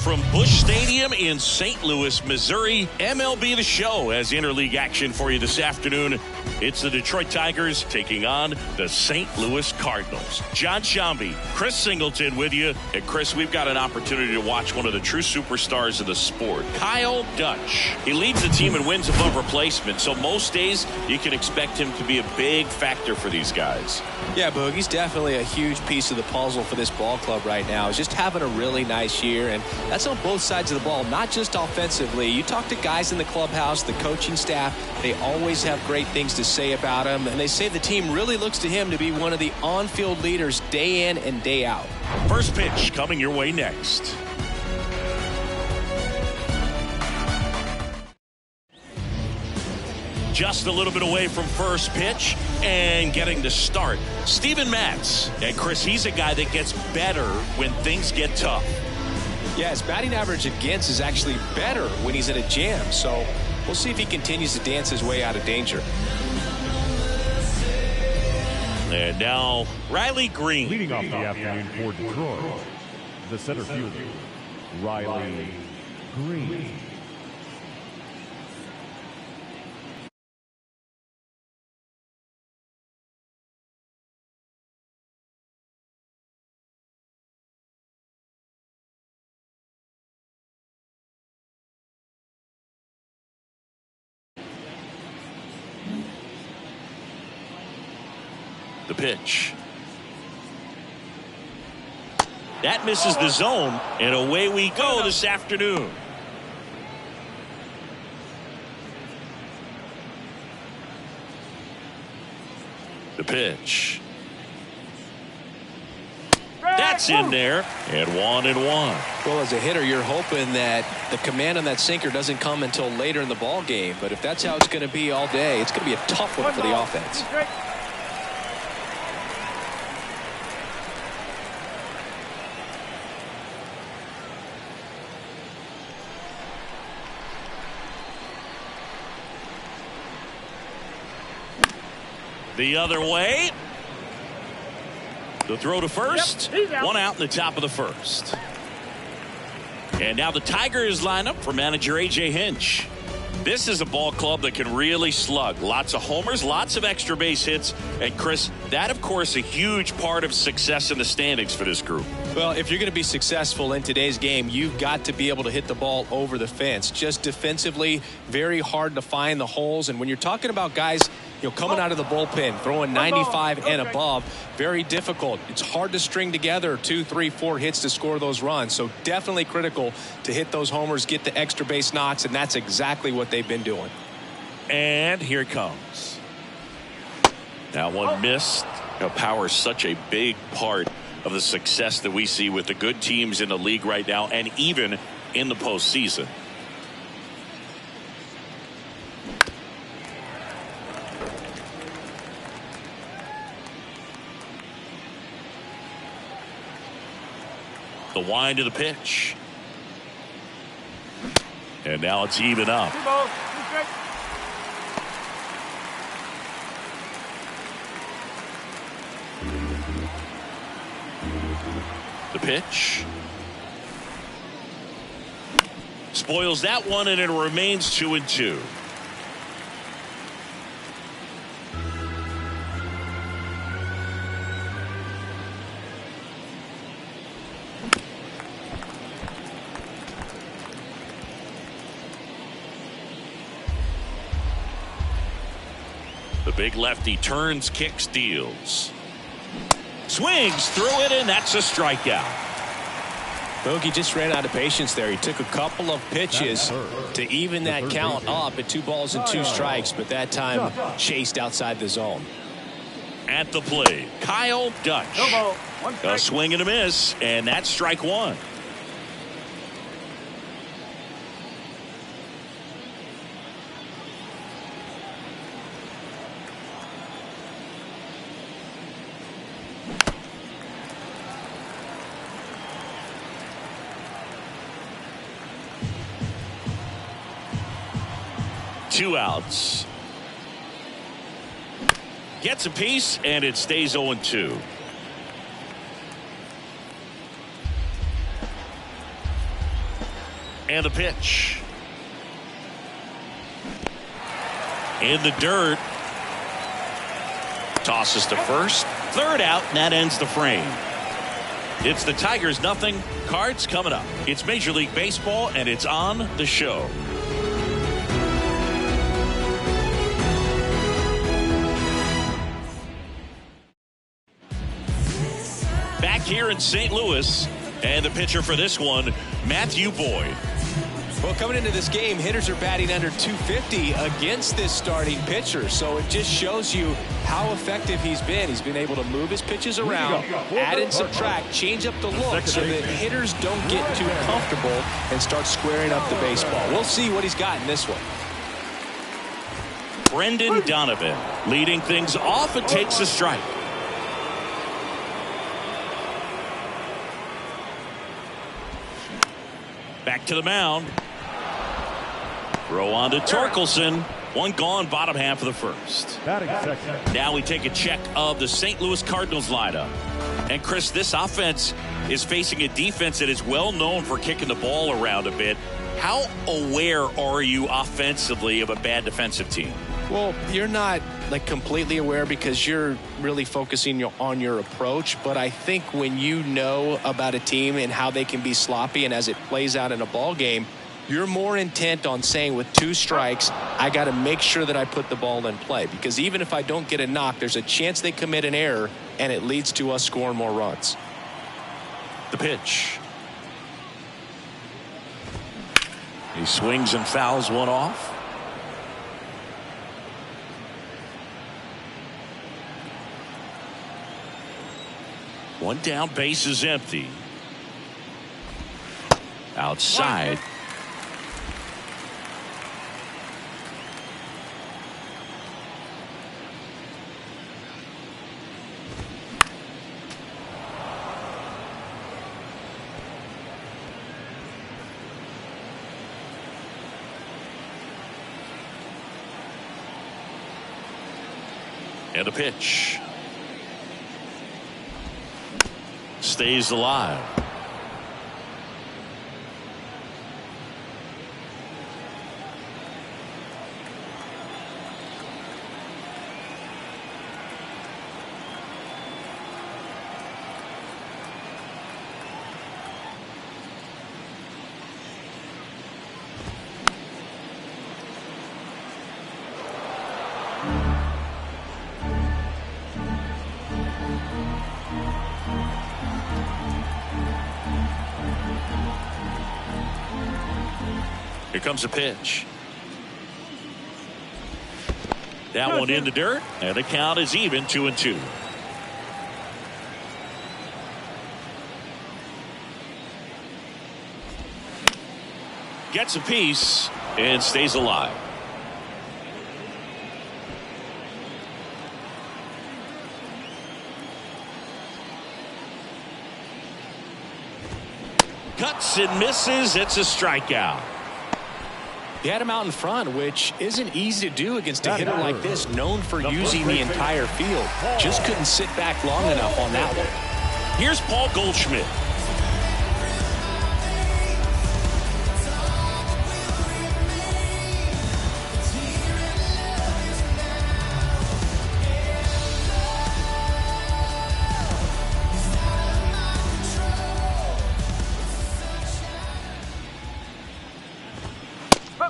from Busch Stadium in St. Louis, Missouri. MLB The Show has interleague action for you this afternoon. It's the Detroit Tigers taking on the St. Louis Cardinals. John Shambi, Chris Singleton with you. And Chris, we've got an opportunity to watch one of the true superstars of the sport, Kyle Dutch. He leads the team in wins above replacement, so most days you can expect him to be a big factor for these guys. Yeah, Boog, he's definitely a huge piece of the puzzle for this ball club right now. He's just having a really nice year, and that's on both sides of the ball, not just offensively. You talk to guys in the clubhouse, the coaching staff, they always have great things to say about him, and they say the team really looks to him to be one of the on-field leaders day in and day out. First pitch coming your way next. Just a little bit away from first pitch and getting the start, Steven Matz. And Chris, he's a guy that gets better when things get tough. Yeah, his batting average against is actually better when he's in a jam. So we'll see if he continues to dance his way out of danger. And now Riley Green. Leading off the afternoon for Detroit, the center fielder, Riley Green. The pitch. That misses the zone, and away we go this afternoon. The pitch. That's in there, and 1-1. Well, as a hitter, you're hoping that the command on that sinker doesn't come until later in the ball game. But if that's how it's going to be all day, it's going to be a tough one for the offense. The other way. The throw to first. One out in the top of the first. And now the Tigers line up for manager A.J. Hinch. This is a ball club that can really slug. Lots of homers, lots of extra base hits. And Chris, that of course a huge part of success in the standings for this group. Well, if you're going to be successful in today's game, you've got to be able to hit the ball over the fence. Just defensively, very hard to find the holes. And when you're talking about guys, coming out of the bullpen, throwing 95 and above, very difficult. It's hard to string together 2, 3, 4 hits to score those runs. So definitely critical to hit those homers, get the extra base knocks, and that's exactly what they've been doing. And here it comes. Now one missed. Power is such a big part of the success that we see with the good teams in the league right now, and even in the postseason. The wind of the pitch. And now it's even up. The pitch. Spoils that one, and it remains 2-2. The big lefty turns, kicks, deals. Swings through it, and that's a strikeout. Bogey just ran out of patience there. He took a couple of pitches to even that count up at 2 balls and 2 strikes, but that time chased outside the zone. At the plate, Kyle Dutch. A swing and a miss, and that's strike 1. Two outs. Gets a piece, and it stays 0-2. And the pitch. In the dirt. Tosses to first. Third out, and that ends the frame. It's the Tigers nothing. Cards coming up. It's Major League Baseball, and it's on the show. Back here in St. Louis, and the pitcher for this one, Matthew Boyd. Well, coming into this game, hitters are batting under 250 against this starting pitcher. So it just shows you how effective he's been. He's been able to move his pitches around, add and subtract, change up the look so that hitters don't get too comfortable and start squaring up the baseball. We'll see what he's got in this one. Brendan Donovan leading things off and takes a strike. Back to the mound. Throw on to Torkelson. One gone, bottom half of the first. Now we take a check of the St. Louis Cardinals lineup. And Chris, this offense is facing a defense that is well known for kicking the ball around a bit. How aware are you offensively of a bad defensive team? Well, you're not like completely aware because you're really focusing on your approach. But I think when you know about a team and how they can be sloppy and as it plays out in a ball game, you're more intent on saying with 2 strikes, I got to make sure that I put the ball in play. Because even if I don't get a knock, there's a chance they commit an error and it leads to us scoring more runs. The pitch. He swings and fouls one off. One down, base is empty. Outside. And a pitch. Stays alive. Here comes a pitch. That one in the dirt, and the count is even 2-2. Gets a piece and stays alive. Cuts and misses. It's a strikeout. He had him out in front, which isn't easy to do against a hitter like this, known for using the entire field. Just couldn't sit back long enough on that one. Here's Paul Goldschmidt.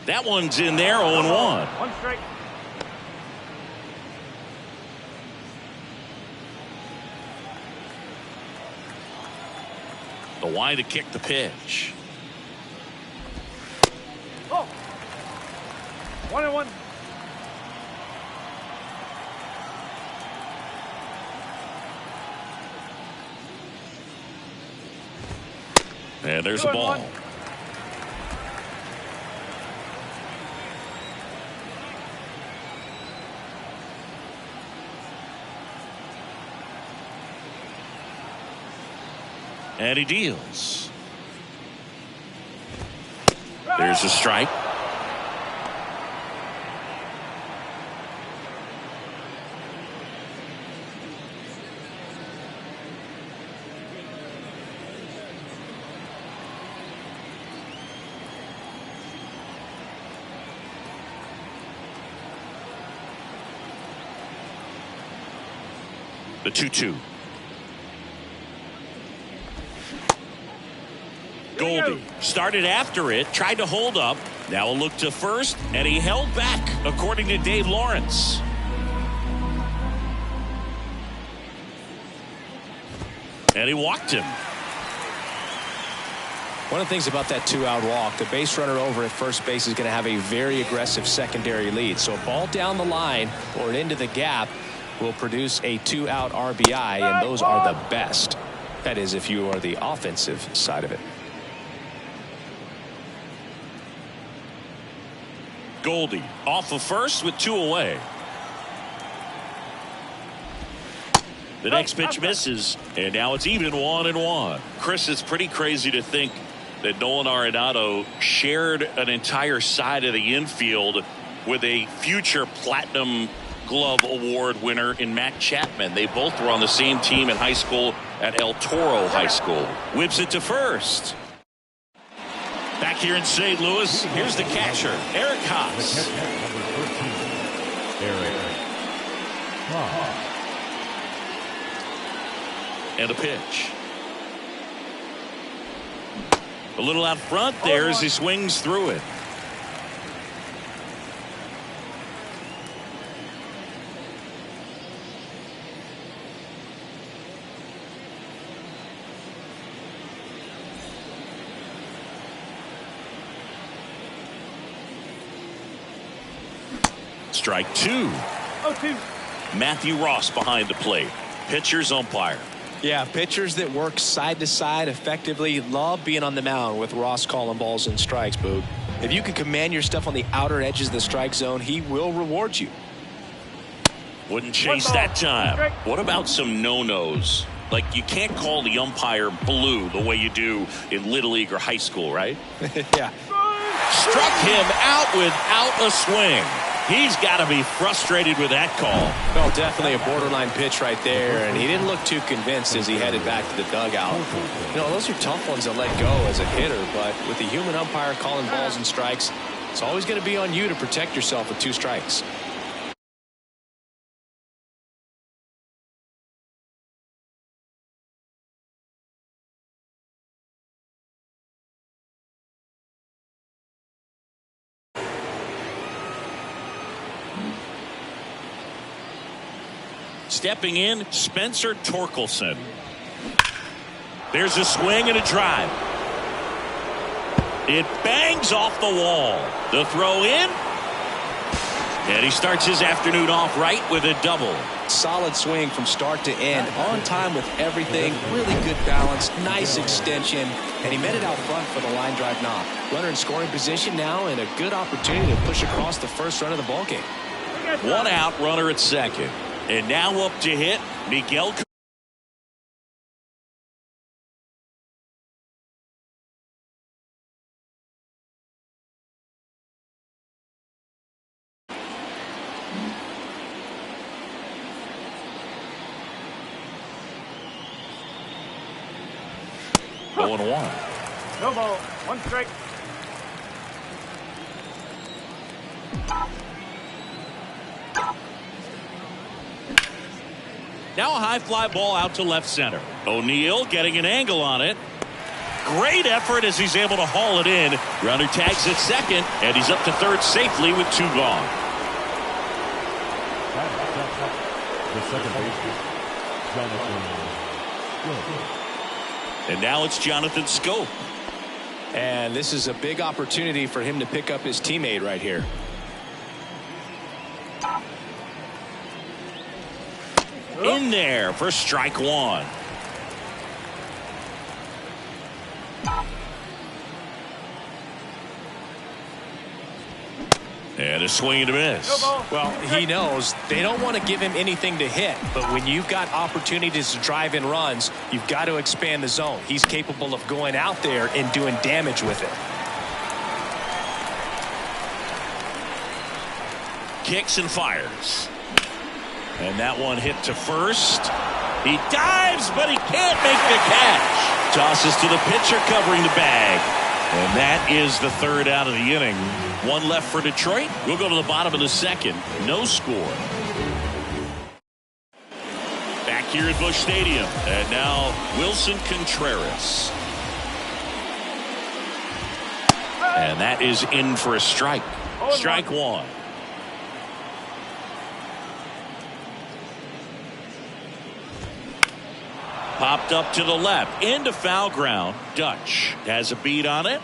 That one's in there, 0-1. One strike. The wide to kick the pitch. Oh. 1-1. And there's a ball. And he deals. There's a strike. The 2-2. Goldie started after it, tried to hold up. Now a look to first, and he held back, according to Dave Lawrence. And he walked him. One of the things about that 2-out walk, the base runner over at first base is going to have a very aggressive secondary lead. So a ball down the line or into the gap will produce a 2-out RBI, and those are the best. That is, if you are the offensive side of it. Goldie off of first with 2 away. The next pitch misses, and now it's even 1-1. Chris, it's pretty crazy to think that Nolan Arenado shared an entire side of the infield with a future Platinum Glove Award winner in Matt Chapman. They both were on the same team in high school at El Toro High School. Whips it to first. Back here in St. Louis, here's the catcher, Eric Haas. Number 13, Eric Haas. And a pitch. A little out front there as he swings through it. Strike 2. 0-2. Matthew Ross behind the plate. Pitcher's umpire. Yeah, pitchers that work side to side effectively love being on the mound with Ross calling balls and strikes, Boog. If you can command your stuff on the outer edges of the strike zone, he will reward you. Wouldn't chase that time. What about some no-nos? Like, you can't call the umpire blue the way you do in Little League or high school, right? Yeah. Struck him out without a swing. He's got to be frustrated with that call. Well, definitely a borderline pitch right there, and he didn't look too convinced as he headed back to the dugout. You know, those are tough ones to let go as a hitter, but with the human umpire calling balls and strikes, it's always going to be on you to protect yourself with 2 strikes. Stepping in, Spencer Torkelson. There's a swing and a drive. It bangs off the wall. The throw in. And he starts his afternoon off right with a double. Solid swing from start to end. On time with everything. Really good balance. Nice extension. And he met it out front for the line drive knock. Runner in scoring position now and a good opportunity to push across the first run of the ballgame. 1 out, runner at second. And now up to hit, Miguel. Going 1. No ball. 1 strike. Now a high fly ball out to left center. O'Neill getting an angle on it. Great effort as he's able to haul it in. Runner tags at second, and he's up to third safely with 2 gone. The second baseman, Jonathan Scope. And now it's Jonathan Scope. And this is a big opportunity for him to pick up his teammate right here. In there for strike 1. And a swing and a miss. Well, he knows they don't want to give him anything to hit, but when you've got opportunities to drive in runs, you've got to expand the zone. He's capable of going out there and doing damage with it. Kicks and fires. And that one hit to first. He dives, but he can't make the catch. Tosses to the pitcher covering the bag. And that is the 3rd out of the inning. 1 left for Detroit. We'll go to the bottom of the 2nd. No score. Back here at Busch Stadium. And now Wilson Contreras. And that is in for a strike. Strike one. Popped up to the left. Into foul ground. Dutch has a beat on it.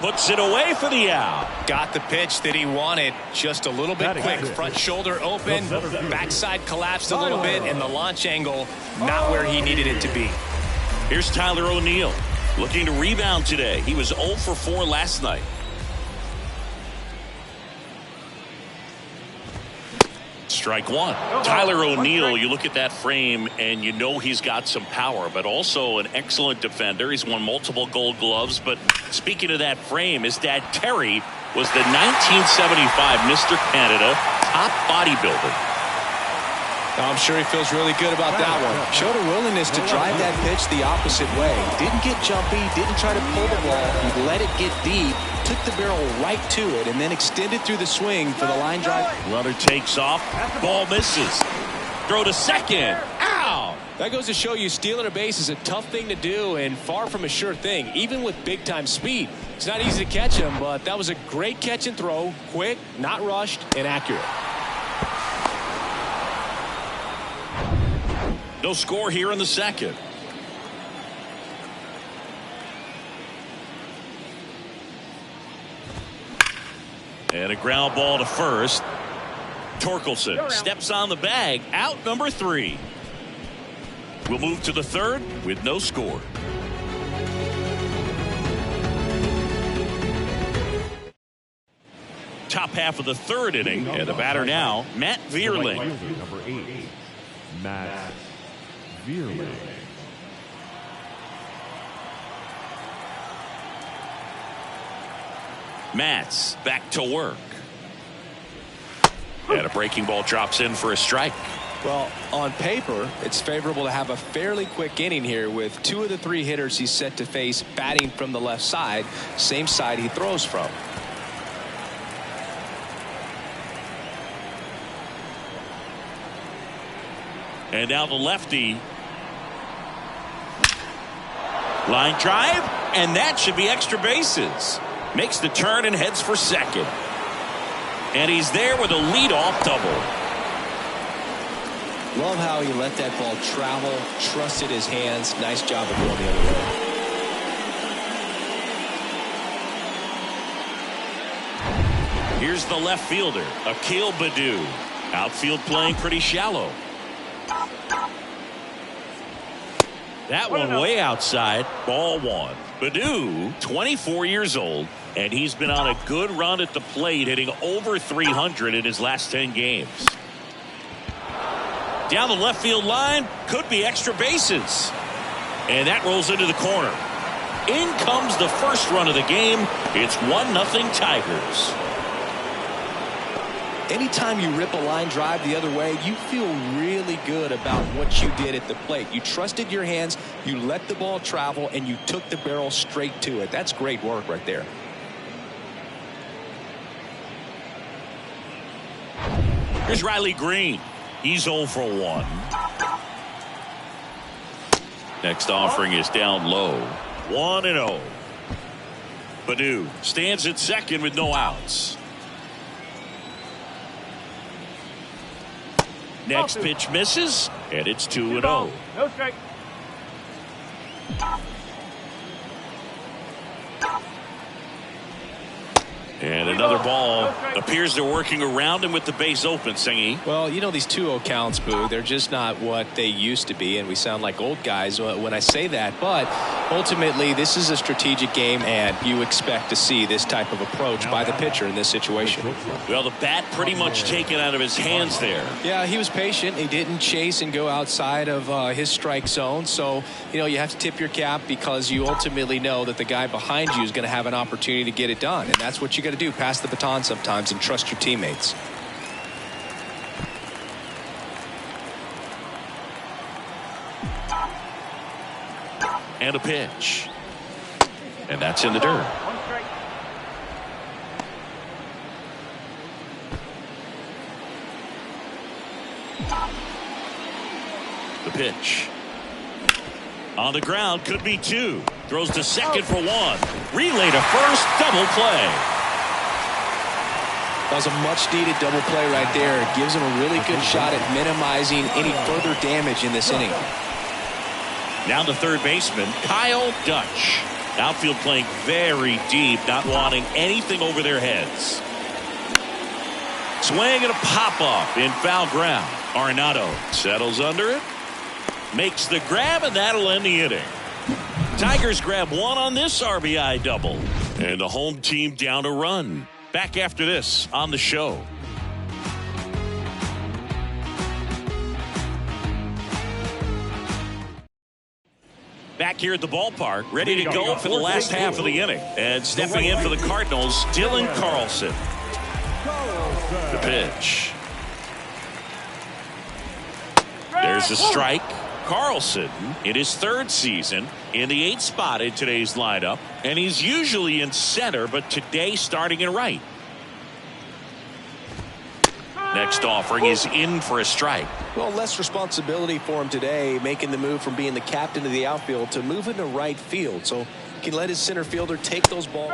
Puts it away for the out. Got the pitch that he wanted. Just a little bit quick. Front shoulder open. Backside collapsed a little bit. And the launch angle not where he needed it to be. Here's Tyler O'Neill. Looking to rebound today. He was 0 for 4 last night. Strike one. Tyler O'Neill, you look at that frame and you know he's got some power, but also an excellent defender. He's won multiple Gold Gloves. But speaking of that frame, his dad Terry was the 1975 Mr. Canada top bodybuilder. I'm sure he feels really good about that one. Showed a willingness to drive that pitch the opposite way. Didn't get jumpy, didn't try to pull the ball. He let it get deep, took the barrel right to it, and then extended through the swing for the line drive. Runner takes off. Ball misses. Throw to second. Ow! That goes to show you stealing a base is a tough thing to do and far from a sure thing, even with big-time speed. It's not easy to catch him, but that was a great catch and throw. Quick, not rushed, and accurate. No score here in the second. And a ground ball to first. Torkelson steps on the bag. Out number 3. We'll move to the third with no score. Top half of the third inning. And the batter now, Matt Vierling. Number 8, Matt Vierling. Matz back to work. And a breaking ball drops in for a strike. Well, on paper, it's favorable to have a fairly quick inning here with 2 of the 3 hitters he's set to face batting from the left side, same side he throws from. And now the lefty. Line drive, and that should be extra bases. Makes the turn and heads for second. And he's there with a leadoff double. Love how he let that ball travel, trusted his hands. Nice job of going the other way. Here's the left fielder, Akil Baddoo. Outfield playing pretty shallow. That one way outside. Ball one. Baddoo, 24 years old, and he's been on a good run at the plate, hitting over 300 in his last 10 games. Down the left field line, could be extra bases. And that rolls into the corner. In comes the first run of the game. It's 1-0 Tigers. Anytime you rip a line drive the other way, you feel really good about what you did at the plate. You trusted your hands, you let the ball travel, and you took the barrel straight to it. That's great work right there. Here's Riley Green. He's 0 for 1. Next offering is down low. 1-0. Baddoo stands at second with no outs. Next pitch misses, and it's 2-0. No strike. And another ball. Appears they're working around him with the base open, Singy. Well, you know, these 2-0 counts, Boo, they're just not what they used to be, and we sound like old guys when I say that. But ultimately, this is a strategic game, and you expect to see this type of approach by the pitcher in this situation. Well, the bat pretty much taken out of his hands there. Yeah, he was patient. He didn't chase and go outside of his strike zone. So, you know, you have to tip your cap because you ultimately know that the guy behind you is going to have an opportunity to get it done. And that's what you got to do. Pass the baton sometimes and trust your teammates. And a pitch. And that's in the dirt. pitch. On the ground, could be 2. Throws to second for 1. Relay to first, double play. That was a much-needed double play right there. It gives him a really good shot at minimizing any further damage in this inning. Now the third baseman, Kyle Dutch. Outfield playing very deep, not wanting anything over their heads. Swing and a pop-up in foul ground. Arenado settles under it. Makes the grab, and that'll end the inning. Tigers grab 1 on this RBI double. And the home team down a run. Back after this on the show. Back here at the ballpark, ready to go for the last half of the inning. And stepping in for the Cardinals, Dylan Carlson. The pitch. There's a strike. Carlson in his 3rd season in the 8th spot in today's lineup, and he's usually in center, but today starting in right. Next offering is in for a strike. Well, less responsibility for him today, making the move from being the captain of the outfield to moving to right field, so he can let his center fielder take those balls.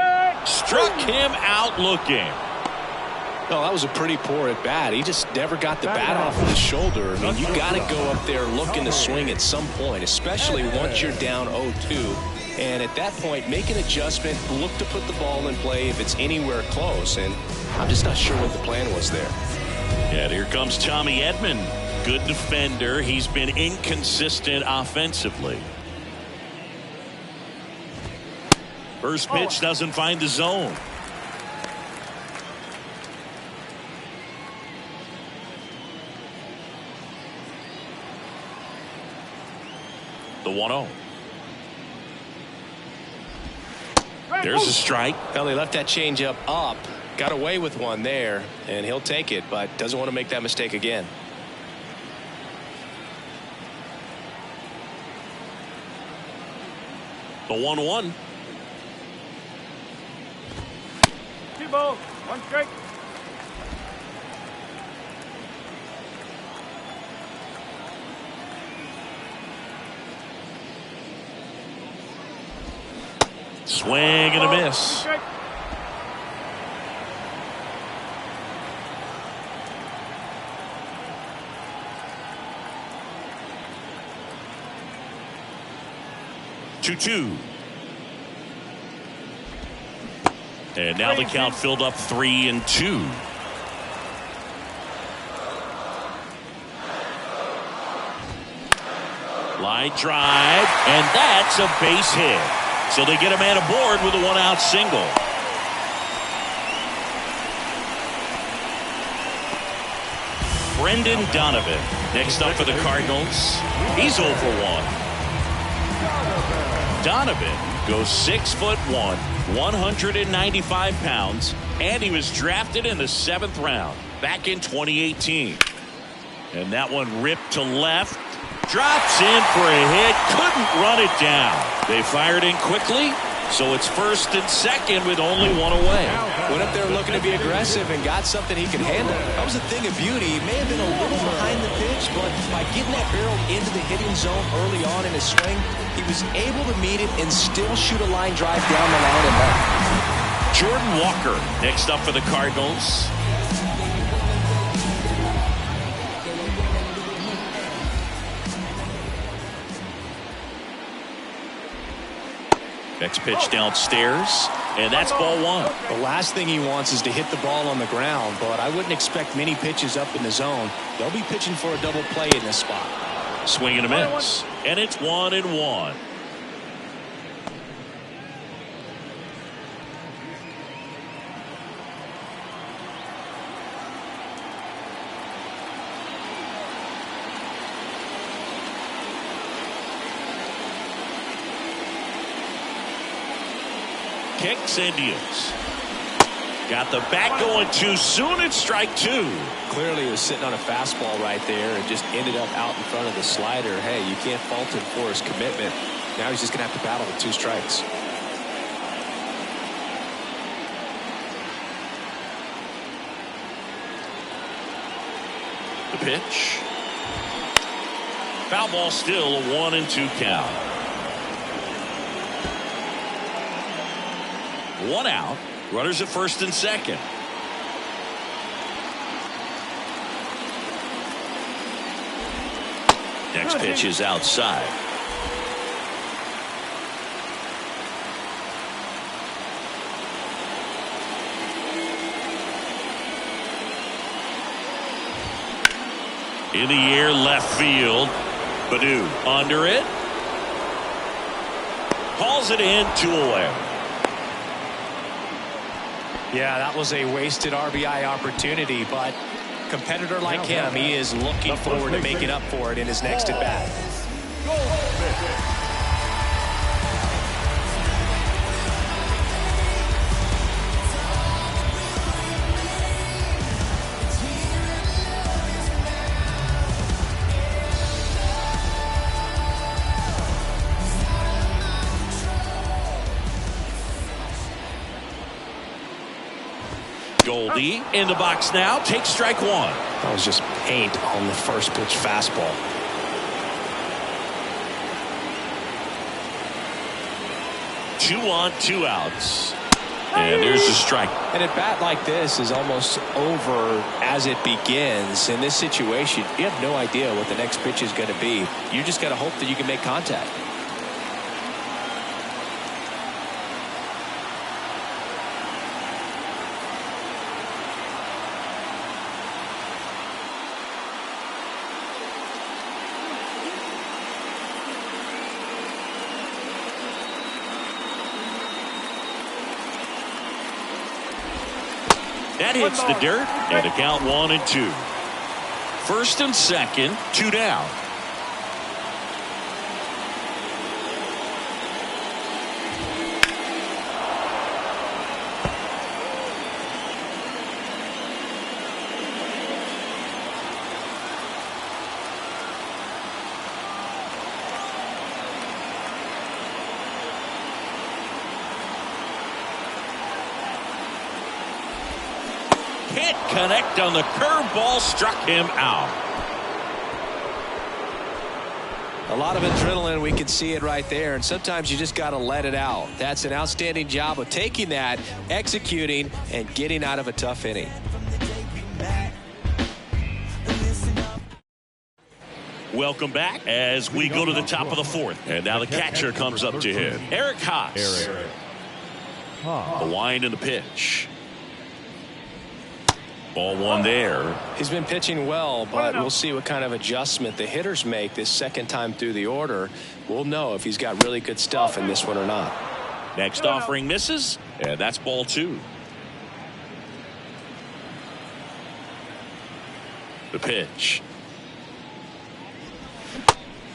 Struck him out looking. No, that was a pretty poor at bat. He just never got the bat off of his shoulder. I mean, you got to go up there looking to swing at some point, especially once you're down 0-2. And at that point, make an adjustment, look to put the ball in play if it's anywhere close. And I'm just not sure what the plan was there. And here comes Tommy Edman. Good defender. He's been inconsistent offensively. First pitch doesn't find the zone. The 1-0. There's a strike. Well, he left that changeup up. Got away with one there, and he'll take it, but doesn't want to make that mistake again. The 1-1. 2 balls, 1 strike. Swing and a miss. Two. And now the count filled up 3-2. Line drive, and that's a base hit. So they get a man aboard with a 1-out single. Brendan Donovan next up for the Cardinals. He's 0 for 1. Donovan goes 6'1", 195 pounds, and he was drafted in the 7th round back in 2018. And that one ripped to left. Drops in for a hit. Couldn't run it down. They fired in quickly, so it's 1st and 2nd with only 1 away. Went up there looking to be aggressive and got something he could handle. That was a thing of beauty. He may have been a little behind the pitch, but by getting that barrel into the hitting zone early on in his swing, he was able to meet it and still shoot a line drive down the line and left. Jordan Walker next up for the Cardinals. Next pitch downstairs, and that's ball 1. The last thing he wants is to hit the ball on the ground, but I wouldn't expect many pitches up in the zone. They'll be pitching for a double play in this spot. Swing and a miss, and it's 1-1. Kicks and deals. Got the bat going too soon. It's strike 2. Clearly he was sitting on a fastball right there and just ended up out in front of the slider. Hey, you can't fault him for his commitment. Now he's just going to have to battle with 2 strikes. The pitch. Foul ball, still a 1-2 count. 1 out. Runners at first and second. Next pitch is outside. In the air, left field. Badu under it. Calls it in, 2 away. Yeah, that was a wasted RBI opportunity, but competitor like him, he is looking forward to making up for it in his next at bat. Goldie in the box now. Takes strike 1. That was just paint on the first pitch fastball. Two on, 2 outs. And there's the strike. And a bat like this is almost over as it begins. In this situation, you have no idea what the next pitch is going to be. You just got to hope that you can make contact. That hits the dirt, and a count 1-2. First and second, 2 down. Can't connect on the curveball, struck him out. A lot of adrenaline, we can see it right there, and sometimes you just got to let it out. That's an outstanding job of taking that, executing, and getting out of a tough inning. Welcome back as we go to the top of the 4th. And now the catcher comes up to hit. Eric Haas. The wind and the pitch. Ball 1 there. He's been pitching well, but we'll see what kind of adjustment the hitters make this second time through the order. We'll know if he's got really good stuff in this one or not. Next offering misses, and that's ball 2. The pitch.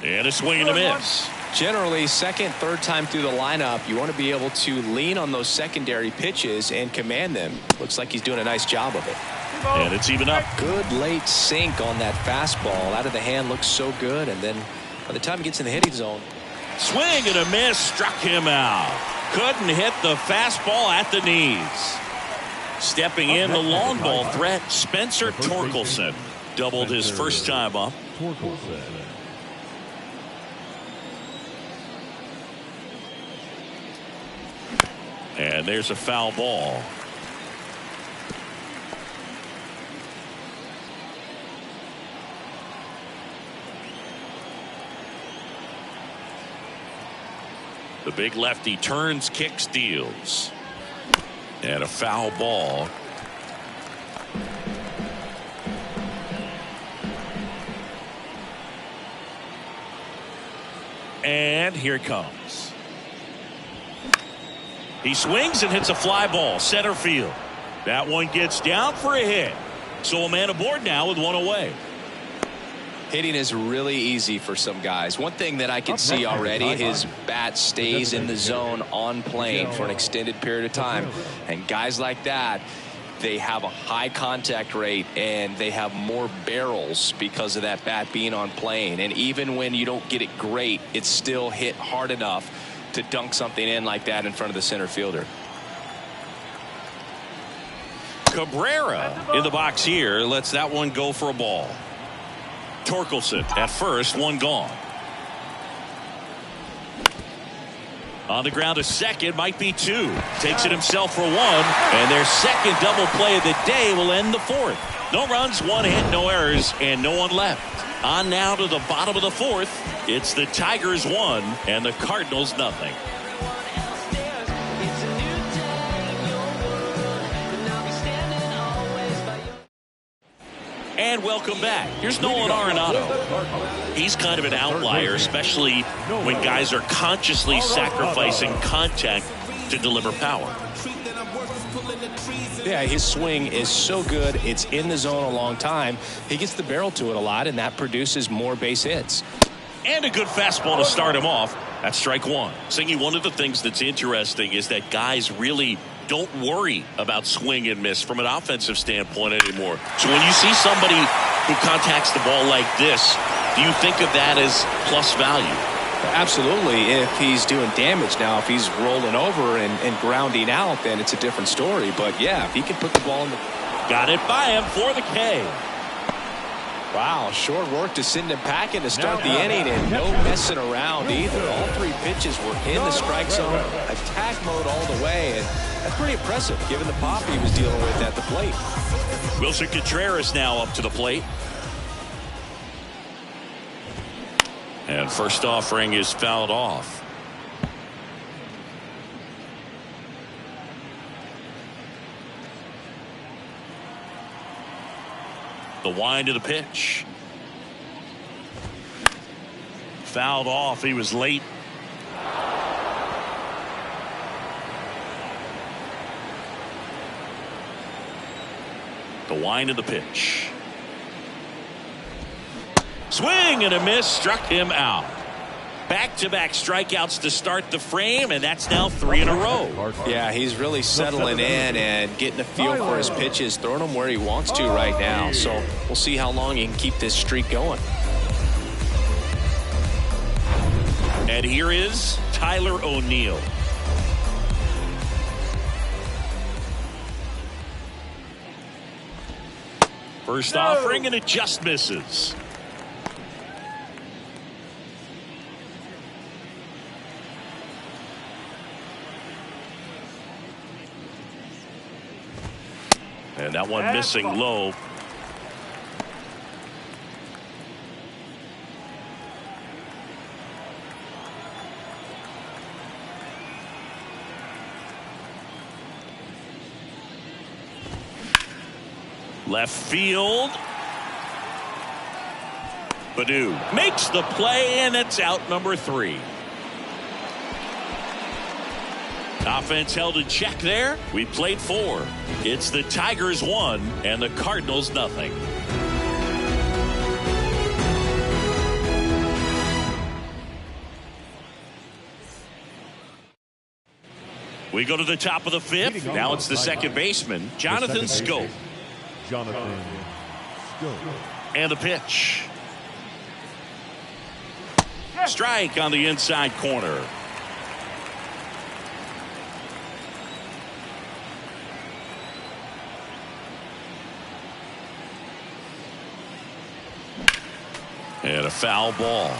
And a swing and a miss. Generally, second, third time through the lineup, you want to be able to lean on those secondary pitches and command them. Looks like he's doing a nice job of it. And it's even up. Good late sink on that fastball. Out of the hand, looks so good. And then by the time he gets in the hitting zone. Swing and a miss, struck him out. Couldn't hit the fastball at the knees. Stepping in, the long ball threat, Spencer Torkelson. Doubled his first time up. And there's a foul ball. The big lefty turns, kicks, deals. And a foul ball. And here it comes. He swings and hits a fly ball, center field. That one gets down for a hit. So a man aboard now with 1 away. Hitting is really easy for some guys. One thing that I can see already, his bat stays in the zone on plane for an extended period of time. And guys like that, they have a high contact rate and they have more barrels because of that bat being on plane. And even when you don't get it great, it's still hit hard enough to dunk something in like that in front of the center fielder. Cabrera in the box here lets that one go for a ball. Torkelson at first, one gone. On the ground, a second, might be two. Takes it himself for one, and their second double play of the day will end the fourth. No runs, one hit, no errors, and no one left. On now to the bottom of the fourth. It's the Tigers 1 and the Cardinals nothing. And welcome back. Here's Nolan Arenado. He's kind of an outlier, especially when guys are consciously sacrificing contact to deliver power. Yeah, his swing is so good. It's in the zone a long time. He gets the barrel to it a lot, and that produces more base hits. And a good fastball to start him off. That's strike one. Singy, one of the things that's interesting is that guys really don't worry about swing and miss from an offensive standpoint anymore. So when you see somebody who contacts the ball like this, do you think of that as plus value? Absolutely. If he's doing damage now, if he's rolling over and grounding out, then it's a different story. But yeah, if he can put the ball in the... Got it by him for the K. Wow, short work to send him packing to start the inning, and no messing around either. All three pitches were in the strike zone, attack mode all the way, and that's pretty impressive given the pop he was dealing with at the plate. Wilson Contreras now up to the plate. And first offering is fouled off. The wind of the pitch. Fouled off. He was late. The wind of the pitch. Swing and a miss, struck him out. Back-to-back strikeouts to start the frame, and that's now 3 in a row. Yeah, he's really settling in and getting a feel for his pitches, throwing them where he wants to right now. So we'll see how long he can keep this streak going. And here is Tyler O'Neill. First offering, and it just misses. And that one missing low. Left field. Badu makes the play, and it's out number 3. Offense held in check there. We played 4. It's the Tigers 1 and the Cardinals nothing. We go to the top of the 5th. Now it's the second baseman, Jonathan Schoop. And the pitch. Strike on the inside corner. And a foul ball.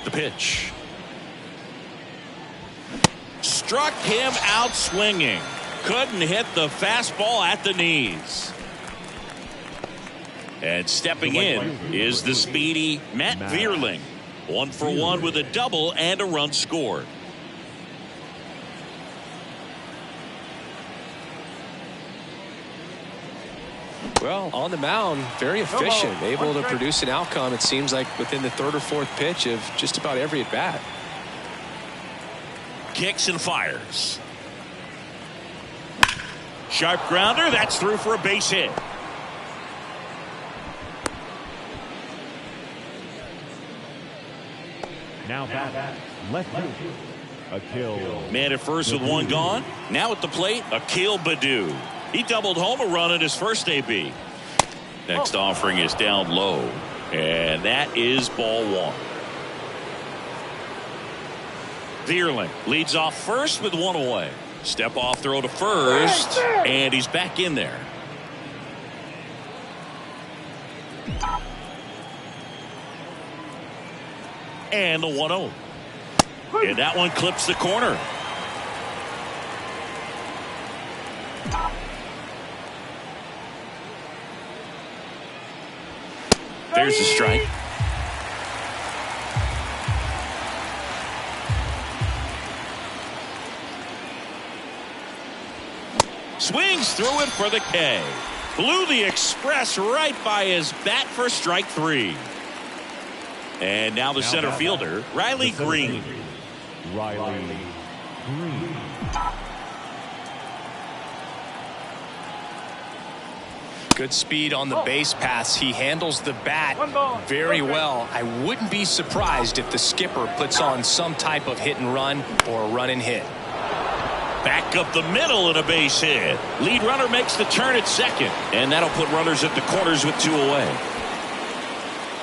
The pitch. Struck him out swinging. Couldn't hit the fastball at the knees. And stepping in is the speedy Matt Vierling. 1 for 1 with a double and a run scored. Well, on the mound, very efficient, able to produce an outcome, it seems like, within the 3rd or 4th pitch of just about every at-bat. Kicks and fires. Sharp grounder, that's through for a base hit. Now back, left field. Akil. Man at first with 1 gone. Now at the plate, Akil Badu. He doubled home a run at his first AB. Next offering is down low. And that is ball 1. Vierling leads off first with 1 away. Step off throw to first, and he's back in there. And the 1-0. And that one clips the corner. There's the strike. Swings through it for the K. Blew the express right by his bat for strike 3. And now the center fielder, Riley Green. Riley Green. Good speed on the base paths. He handles the bat very well. I wouldn't be surprised if the skipper puts on some type of hit and run or a run and hit. Back up the middle and a base hit. Lead runner makes the turn at second, and that'll put runners at the corners with 2 away.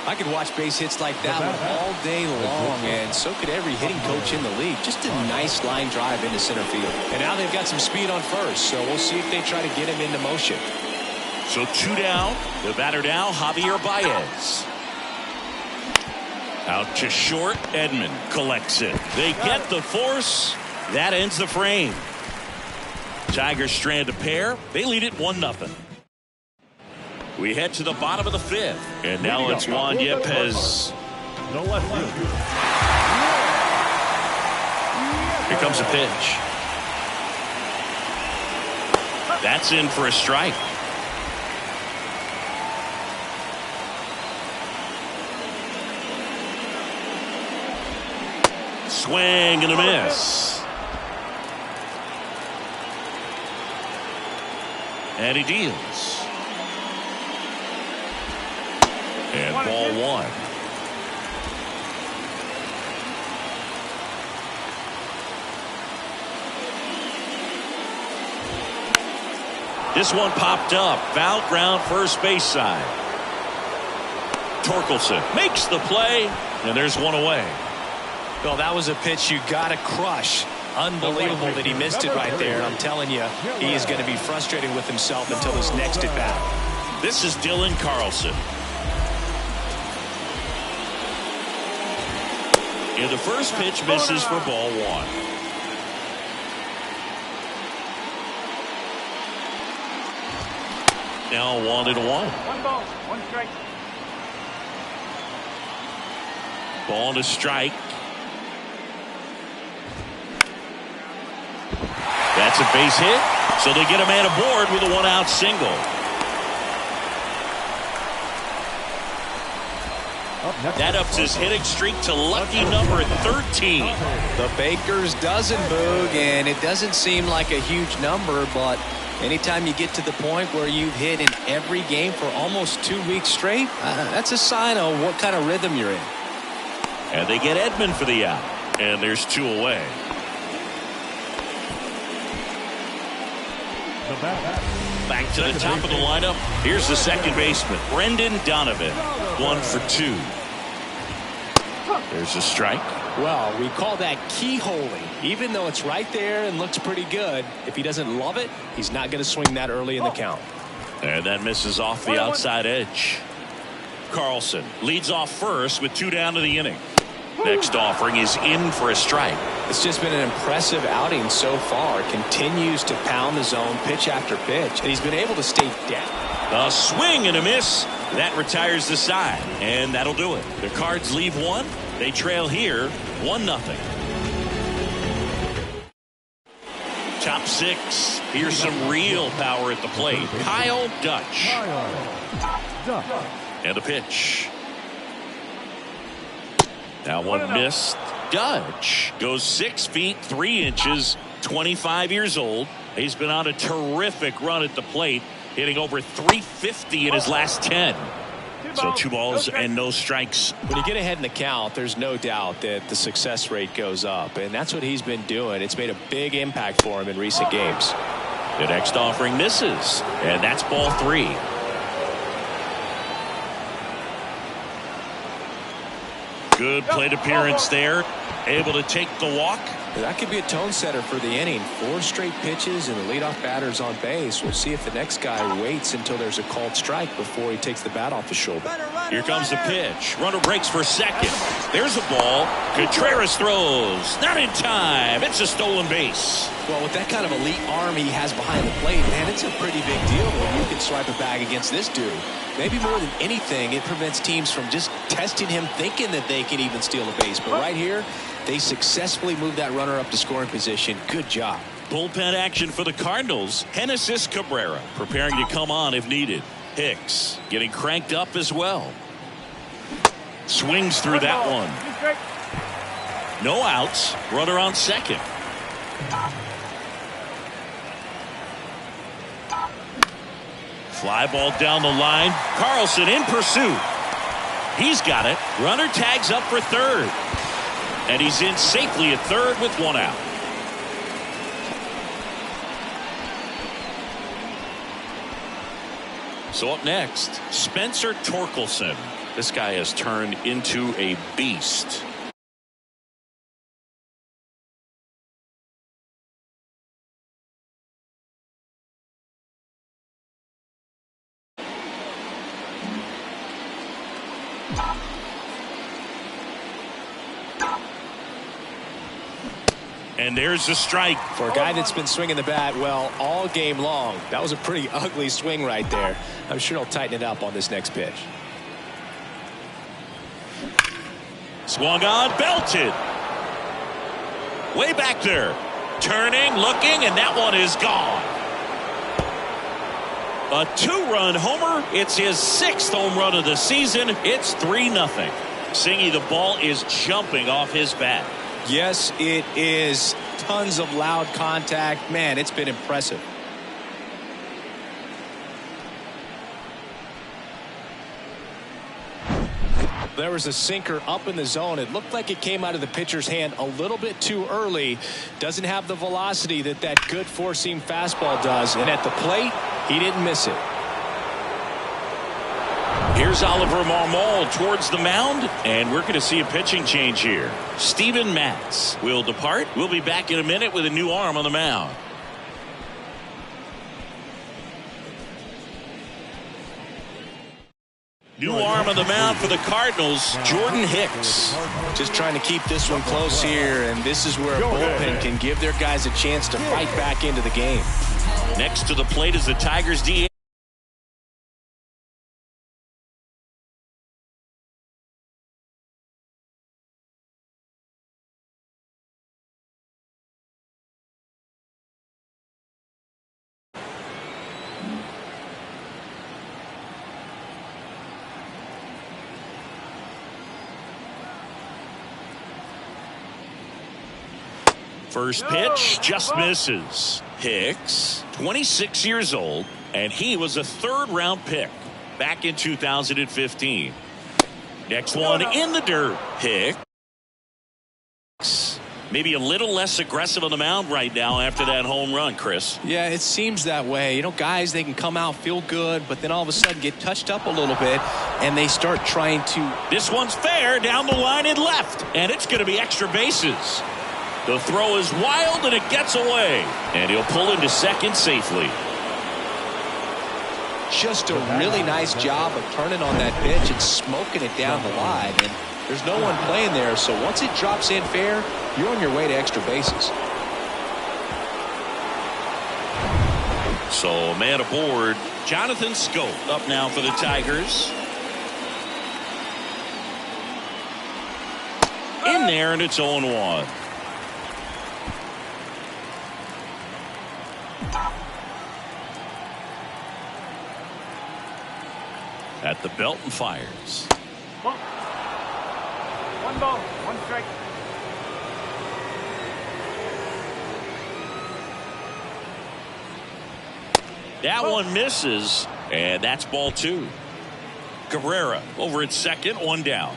I could watch base hits like that one all day long, and so could every hitting coach in the league. Just a nice line drive into center field. And now they've got some speed on first, so we'll see if they try to get him into motion. So 2 down. The batter now, Javier Baez. Out to short. Edman collects it. They get the force. That ends the frame. Tigers strand a pair. They lead it 1-0. We head to the bottom of the 5th. And now it's Juan Yepez. No left field. Here comes a pitch. That's in for a strike. Swing and a miss. And he deals. And ball 1. This one popped up. Foul ground first base side. Torkelson makes the play, and there's 1 away. Well, that was a pitch you got to crush. Unbelievable that he missed it right there. I'm telling you, he is going to be frustrated with himself until his next at bat. This is Dylan Carlson. And the first pitch misses for ball 1. Now 1-1. 1 ball, 1 strike. Ball and a strike. That's a base hit. So they get a man aboard with a 1-out single. That ups his hitting streak to lucky number 13. The Baker's dozen, Boog, and it doesn't seem like a huge number, but anytime you get to the point where you've hit in every game for almost 2 weeks straight, that's a sign of what kind of rhythm you're in. And they get Edman for the out. And there's 2 away. Back to the top of the lineup. Here's the second baseman, Brendan Donovan. 1 for 2. There's a strike. Well, we call that keyholing. Even though it's right there and looks pretty good, if he doesn't love it, he's not going to swing that early in the count. And that misses off the outside edge. Carlson leads off first with 2 down to the inning. Next offering is in for a strike. It's just been an impressive outing so far. Continues to pound the zone pitch after pitch, and he's been able to stay down. A swing and a miss. That retires the side, and that'll do it. The Cards leave 1. They trail here 1-0. Top 6. Here's some real power at the plate. Kyle Dutch. And a pitch. Now one missed. Dutch goes 6 feet 3 inches, 25 years old. He's been on a terrific run at the plate, hitting over 350 in his last 10. So 2 balls and no strikes. When you get ahead in the count, there's no doubt that the success rate goes up, and that's what he's been doing. It's made a big impact for him in recent games. The next offering misses, and that's ball 3. Good plate appearance there. Able to take the walk. That could be a tone setter for the inning. 4 straight pitches and the leadoff batter's on base. We'll see if the next guy waits until there's a called strike before he takes the bat off his shoulder. Here comes the pitch. Runner breaks for second. There's a ball. Contreras throws. Not in time. It's a stolen base. Well, with that kind of elite arm he has behind the plate, man, it's a pretty big deal when you can swipe a bag against this dude. Maybe more than anything, it prevents teams from just testing him thinking that they can even steal a base. But right here, they successfully moved that runner up to scoring position. Good job. Bullpen action for the Cardinals. Genesis Cabrera preparing to come on if needed. Hicks getting cranked up as well. Swings through that one. No outs. Runner on second. Fly ball down the line. Carlson in pursuit. He's got it. Runner tags up for third. And he's in safely at third with 1 out. So up next, Spencer Torkelson. This guy has turned into a beast. And there's a strike. For a guy that's been swinging the bat, well, all game long. That was a pretty ugly swing right there. I'm sure he'll tighten it up on this next pitch. Swung on, belted. Way back there. Turning, looking, and that one is gone. A 2-run homer. It's his 6th home run of the season. It's 3-0. Singy, the ball is jumping off his bat. Yes, it is. Tons of loud contact. Man, it's been impressive. There was a sinker up in the zone. It looked like it came out of the pitcher's hand a little bit too early. Doesn't have the velocity that good four-seam fastball does. And at the plate, he didn't miss it. Here's Oliver Marmol towards the mound, and we're going to see a pitching change here. Steven Matz will depart. We'll be back in a minute with a new arm on the mound. New arm on the mound for the Cardinals, Jordan Hicks. Just trying to keep this one close here, and this is where a bullpen can give their guys a chance to fight back into the game. Next to the plate is the Tigers DH. First pitch just misses. Hicks, 26 years old, and he was a 3rd-round pick back in 2015. Next one in the dirt. Hicks, maybe a little less aggressive on the mound right now after that home run, Chris. Yeah, it seems that way. You know, guys, they can come out, feel good, but then all of a sudden get touched up a little bit, and they start trying to. This one's fair down the line and left, and it's going to be extra bases. The throw is wild, and it gets away. And he'll pull into second safely. Just a really nice job of turning on that pitch and smoking it down the line. And there's no one playing there, so once it drops in fair, you're on your way to extra bases. So, man aboard. Jonathan Scope up now for the Tigers. In there, and it's 0-1. At the belt and fires. One ball, 1 strike. That one misses, and that's ball 2. Cabrera over at second, 1 down.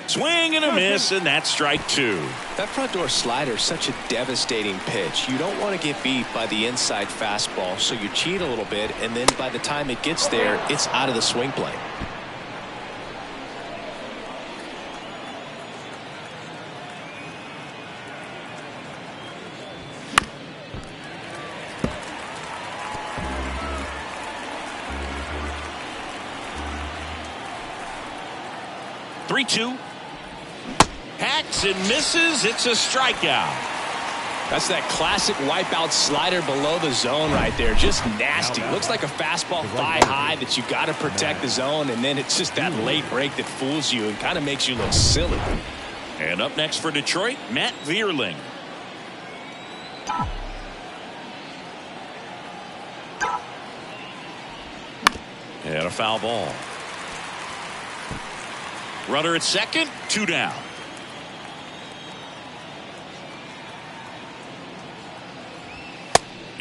Swing and a miss, and that's strike two. That front door slider is such a devastating pitch. You don't want to get beat by the inside fastball, so you cheat a little bit, and then by the time it gets there, it's out of the swing plane. Three-two. Hacks and misses. It's a strikeout. That's that classic wipeout slider below the zone right there. Just nasty. Looks like a fastball thigh high that you got to protect the zone, and then it's just that late break that fools you and kind of makes you look silly. And up next for Detroit, Matt Vierling. And a foul ball. Runner at second, two down.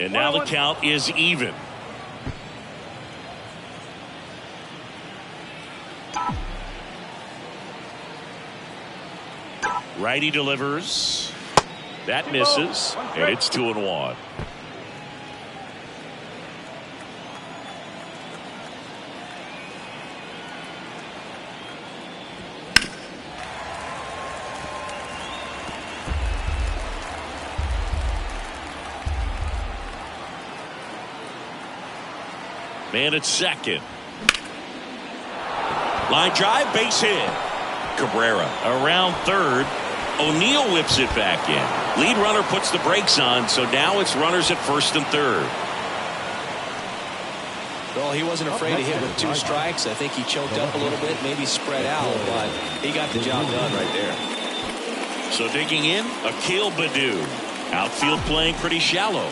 And now the count is even. Righty delivers. That misses. And it's 2-1. Man at second. Line drive, base hit. Cabrera around third. O'Neill whips it back in. Lead runner puts the brakes on, so now it's runners at first and third. Well, he wasn't afraid to hit with two strikes. I think he choked up a little bit, maybe spread out, but he got the job done right there. So digging in, Akil Baddoo. Outfield playing pretty shallow.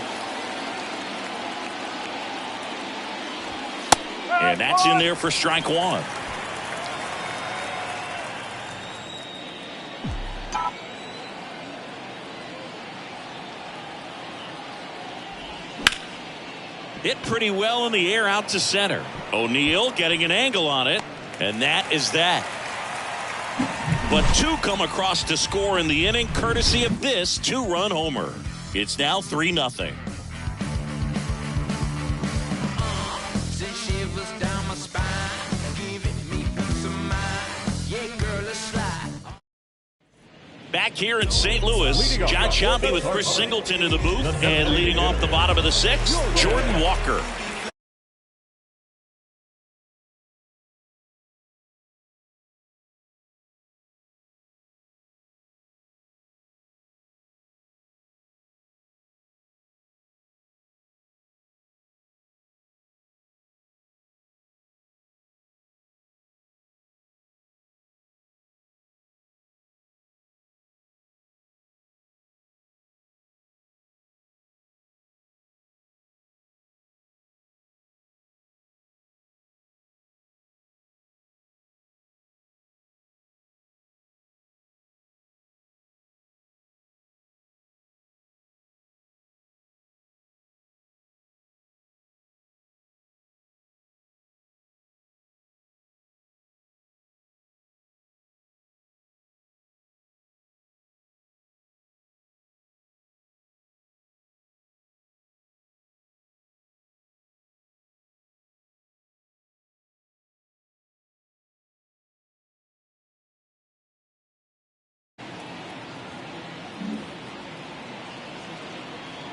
And that's in there for strike one. Hit pretty well in the air out to center. O'Neill getting an angle on it, and that is that. But two come across to score in the inning courtesy of this two-run homer. It's now 3-0. Back here in St. Louis, John Sciambi with Chris Singleton in the booth, and leading off the bottom of the sixth, Jordan Walker.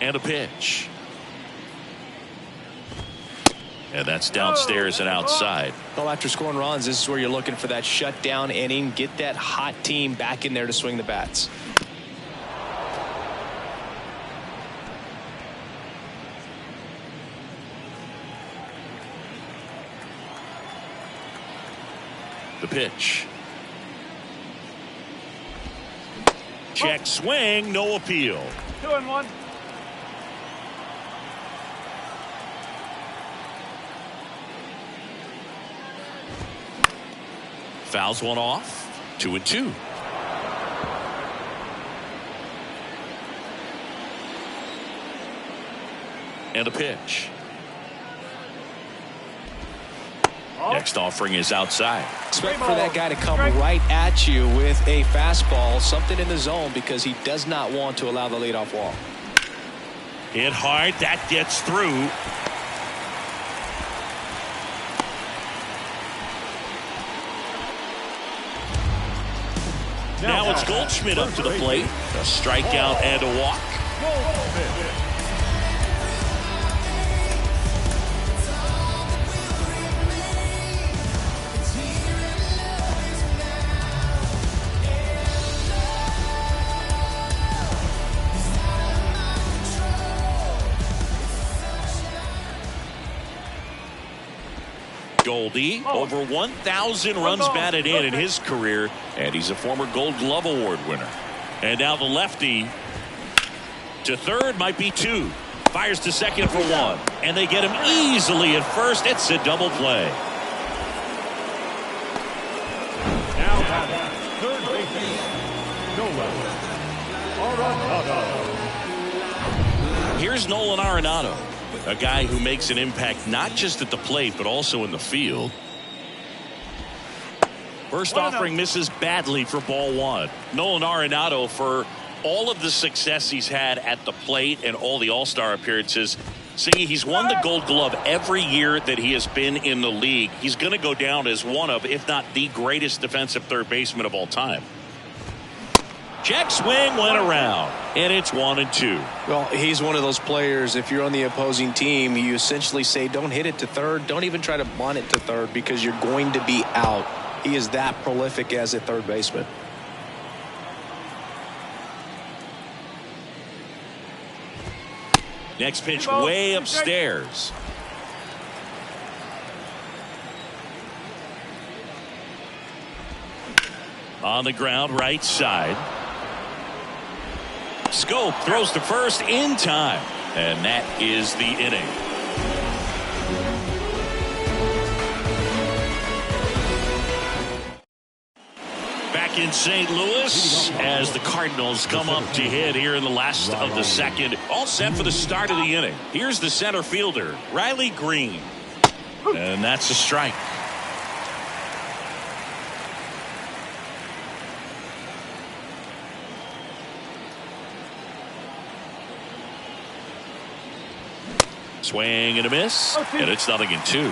And a pitch. And that's downstairs and outside. Well, after scoring runs, this is where you're looking for that shutdown inning. Get that hot team back in there to swing the bats. The pitch. Check swing, no appeal. 2-1. Fouls one off. 2-2. And a pitch. Oh. Next offering is outside. Expect for that guy to come right at you with a fastball, something in the zone, because he does not want to allow the leadoff walk. Hit hard. That gets through. Now it's Goldschmidt up to the plate. A strikeout and a walk. Goldie, over 1,000 runs batted in his career, and he's a former Gold Glove Award winner. And now the lefty to third, might be two. Fires to second for one, and they get him easily at first. It's a double play. Now batting, third baseman, Nolan Arenado. Here's Nolan Arenado, a guy who makes an impact not just at the plate but also in the field. First offering misses badly for ball one. Nolan Arenado, for all of the success he's had at the plate and all the All-Star appearances, Singy, he's won the Gold Glove every year that he has been in the league. He's going to go down as one of, if not the greatest defensive third baseman of all time. Check swing went around, and it's 1-2. Well, he's one of those players, if you're on the opposing team, you essentially say, don't hit it to third. Don't even try to bunt it to third because you're going to be out. He is that prolific as a third baseman. Next pitch way upstairs. On the ground, right side. Scope throws to first in time, and that is the inning. Back in St. Louis as the Cardinals come up to hit here in the last of the second. All set for the start of the inning. Here's the center fielder, Riley Green, and that's a strike. Swing and a miss, and it's 0-2.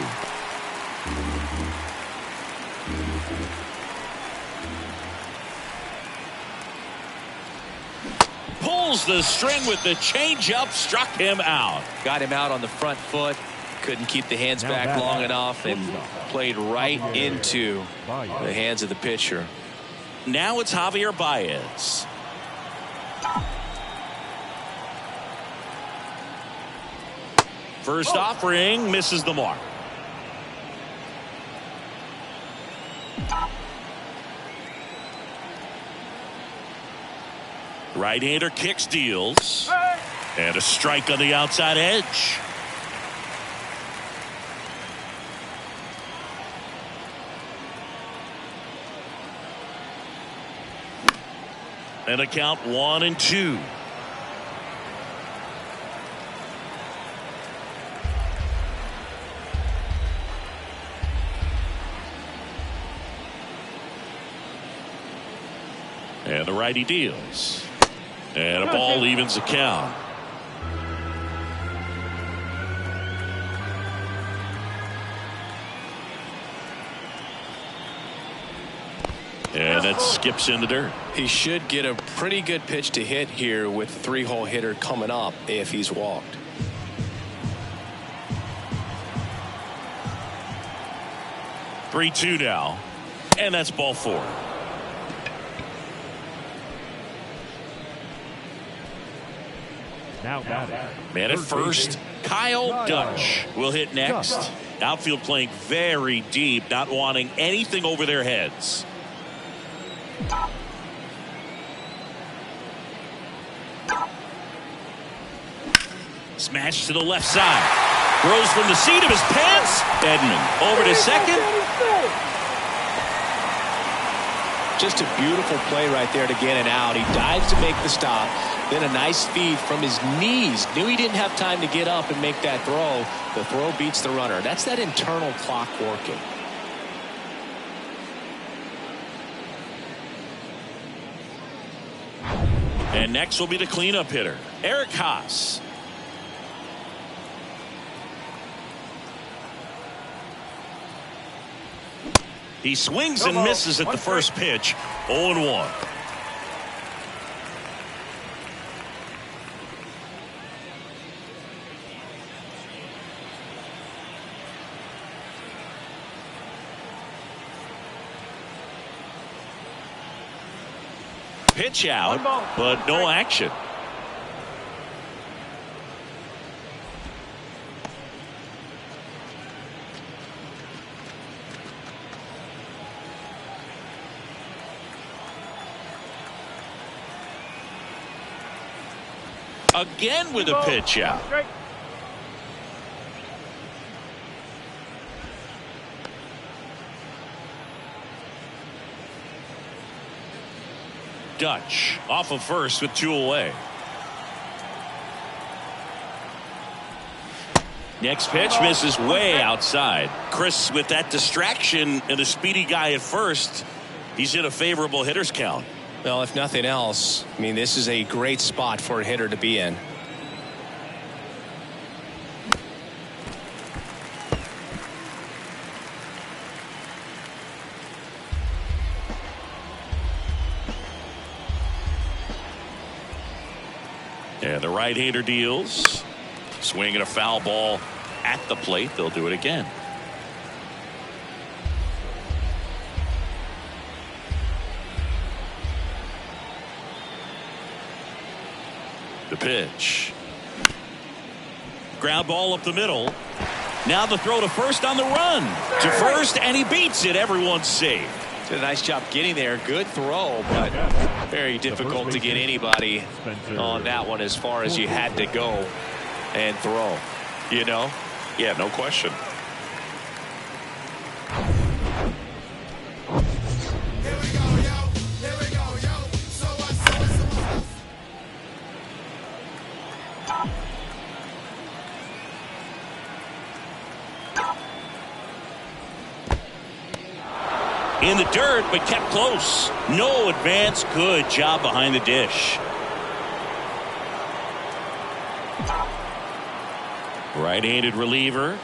Pulls the string with the changeup, struck him out. Got him out on the front foot, couldn't keep the hands back long enough, and played right into the hands of the pitcher. Now it's Javier Baez. First offering misses the mark. Right-hander kicks, deals, and a strike on the outside edge. And a count 1-2. And the righty deals. And a ball evens the count. And that skips in the dirt. He should get a pretty good pitch to hit here with the three-hole hitter coming up if he's walked. Three-two now. And that's ball four. Now batting, Man at first, Kyle Dutch will hit next. Outfield playing very deep, not wanting anything over their heads. Smash to the left side. Throws from the seat of his pants. Edman over to second. Just a beautiful play right there to get it out. He dives to make the stop. Then a nice feed from his knees. Knew he didn't have time to get up and make that throw. The throw beats the runner. That's that internal clock working. And next will be the cleanup hitter, Eric Haas. He swings and misses at the first pitch. 0-1. Pitch out, but no action. Again with a pitch out. Dutch off of first with 2 away. Next pitch misses way outside. Chris, with that distraction and a speedy guy at first, he's in a favorable hitter's count. Well, if nothing else, I mean, this is a great spot for a hitter to be in. And the right-hander deals. Swinging a foul ball at the plate. They'll do it again. The pitch. Ground ball up the middle. Now the throw to first on the run. To first, and he beats it. Everyone's safe. Did a nice job getting there. Good throw, but very difficult to get anybody on that one as far as you had to go and throw. You know? Yeah, no question. In the dirt, but kept close. No advance. Good job behind the dish. Right-handed reliever.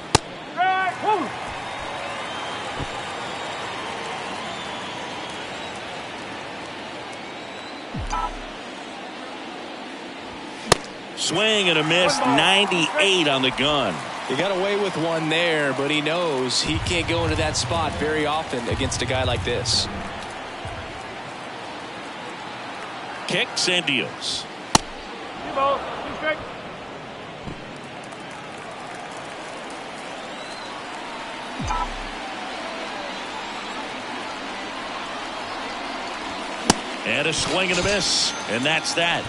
Swing and a miss. 98 on the gun. He got away with one there, but he knows he can't go into that spot very often against a guy like this. Kicks and deals. And a swing and a miss. And that's that.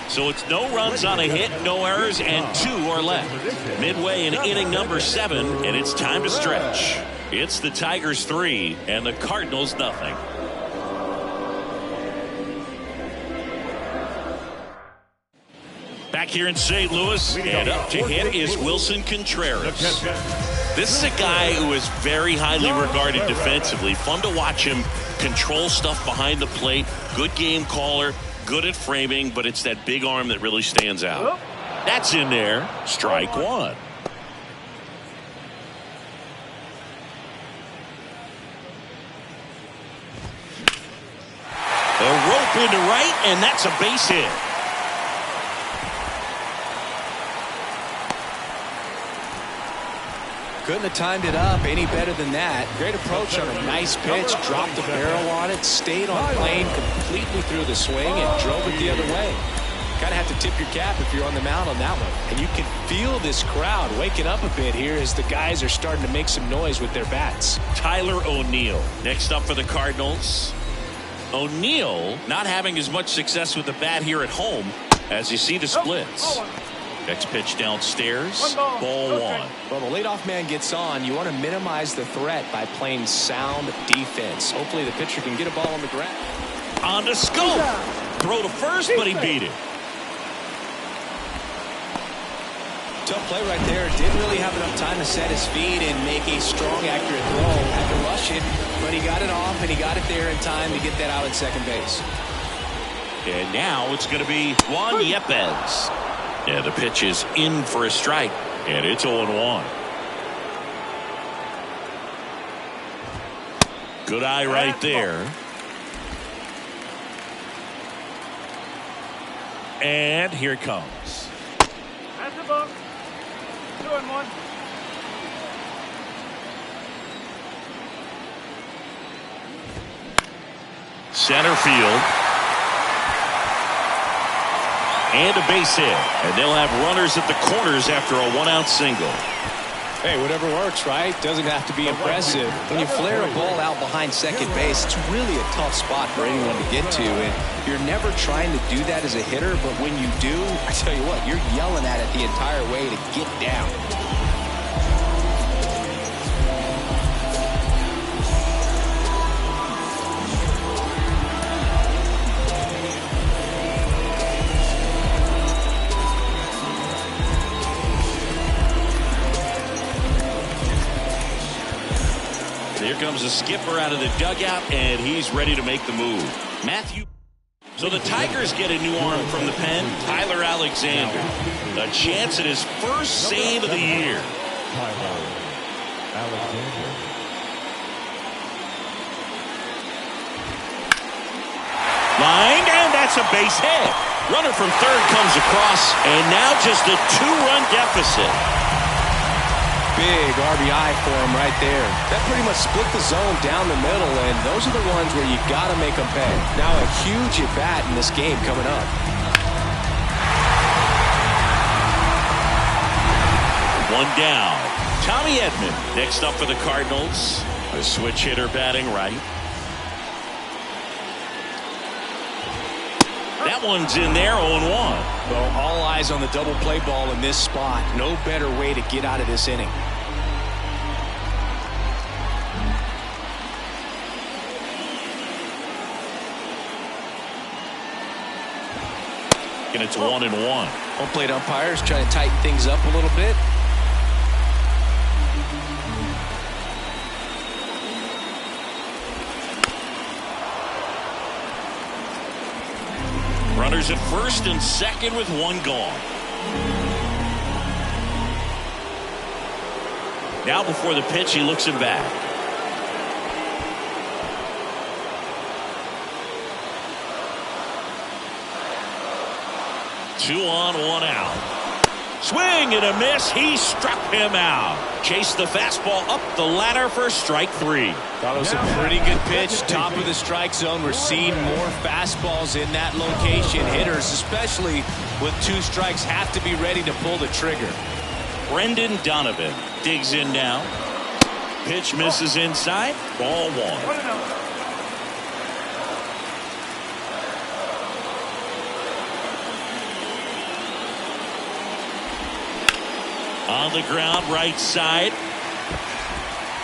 So it's no runs on a hit, no errors, and 2 are left. Midway in inning number 7, and it's time to stretch. It's the Tigers 3 and the Cardinals nothing. Back here in St. Louis, and up to hit is Wilson Contreras. This is a guy who is very highly regarded defensively. Fun to watch him control stuff behind the plate. Good game caller. Good at framing, but it's that big arm that really stands out. That's in there. Strike 1. A rope into right, and that's a base hit. Couldn't have timed it up any better than that. Great approach on a nice pitch. Dropped the barrel on it. Stayed on plane completely through the swing and drove it the other way. Kind of have to tip your cap if you're on the mound on that one. And you can feel this crowd waking up a bit here as the guys are starting to make some noise with their bats. Tyler O'Neill next up for the Cardinals. O'Neill not having as much success with the bat here at home as you see the splits. Next pitch downstairs. Ball 1. Well, the leadoff man gets on. You want to minimize the threat by playing sound defense. Hopefully the pitcher can get a ball on the ground. On to Scope. Throw to first, but he beat it. Tough play right there. Didn't really have enough time to set his feet and make a strong, accurate throw. Had to rush it, but he got it off, and he got it there in time to get that out at second base. And now it's going to be Juan Yepez. Yeah, the pitch is in for a strike, and it's 0-1. Good eye right there. And here it comes. That's the ball. 2-1. Center field. And a base hit. And they'll have runners at the corners after a one-out single. Hey, whatever works, right? Doesn't have to be impressive. When you flare a ball out behind second base, it's really a tough spot for anyone to get to. And you're never trying to do that as a hitter, but when you do, I tell you what, you're yelling at it the entire way to get down. Here comes the skipper out of the dugout, and he's ready to make the move. Matthew. So the Tigers get a new arm from the pen, Tyler Alexander. A chance at his first save of the year. Tyler Alexander. Lined, and that's a base hit. Runner from third comes across, and now just a two-run deficit. Big RBI for him right there. That pretty much split the zone down the middle, and those are the ones where you got to make them pay. Now a huge at-bat in this game coming up. One down. Tommy Edman next up for the Cardinals. A switch hitter batting right. That one's in there, 0-1. Well, all eyes on the double play ball in this spot. No better way to get out of this inning. And it's 1-1. Home plate umpires trying to tighten things up a little bit. Runners at first and second with one gone. Now before the pitch, he looks him back. Two on, one out. Swing and a miss. He struck him out. Chased the fastball up the ladder for strike three. That was a pretty good pitch. Top of the strike zone. We're seeing more fastballs in that location. Hitters, especially with two strikes, have to be ready to pull the trigger. Brendan Donovan digs in now. Pitch misses inside. Ball one. On the ground, right side.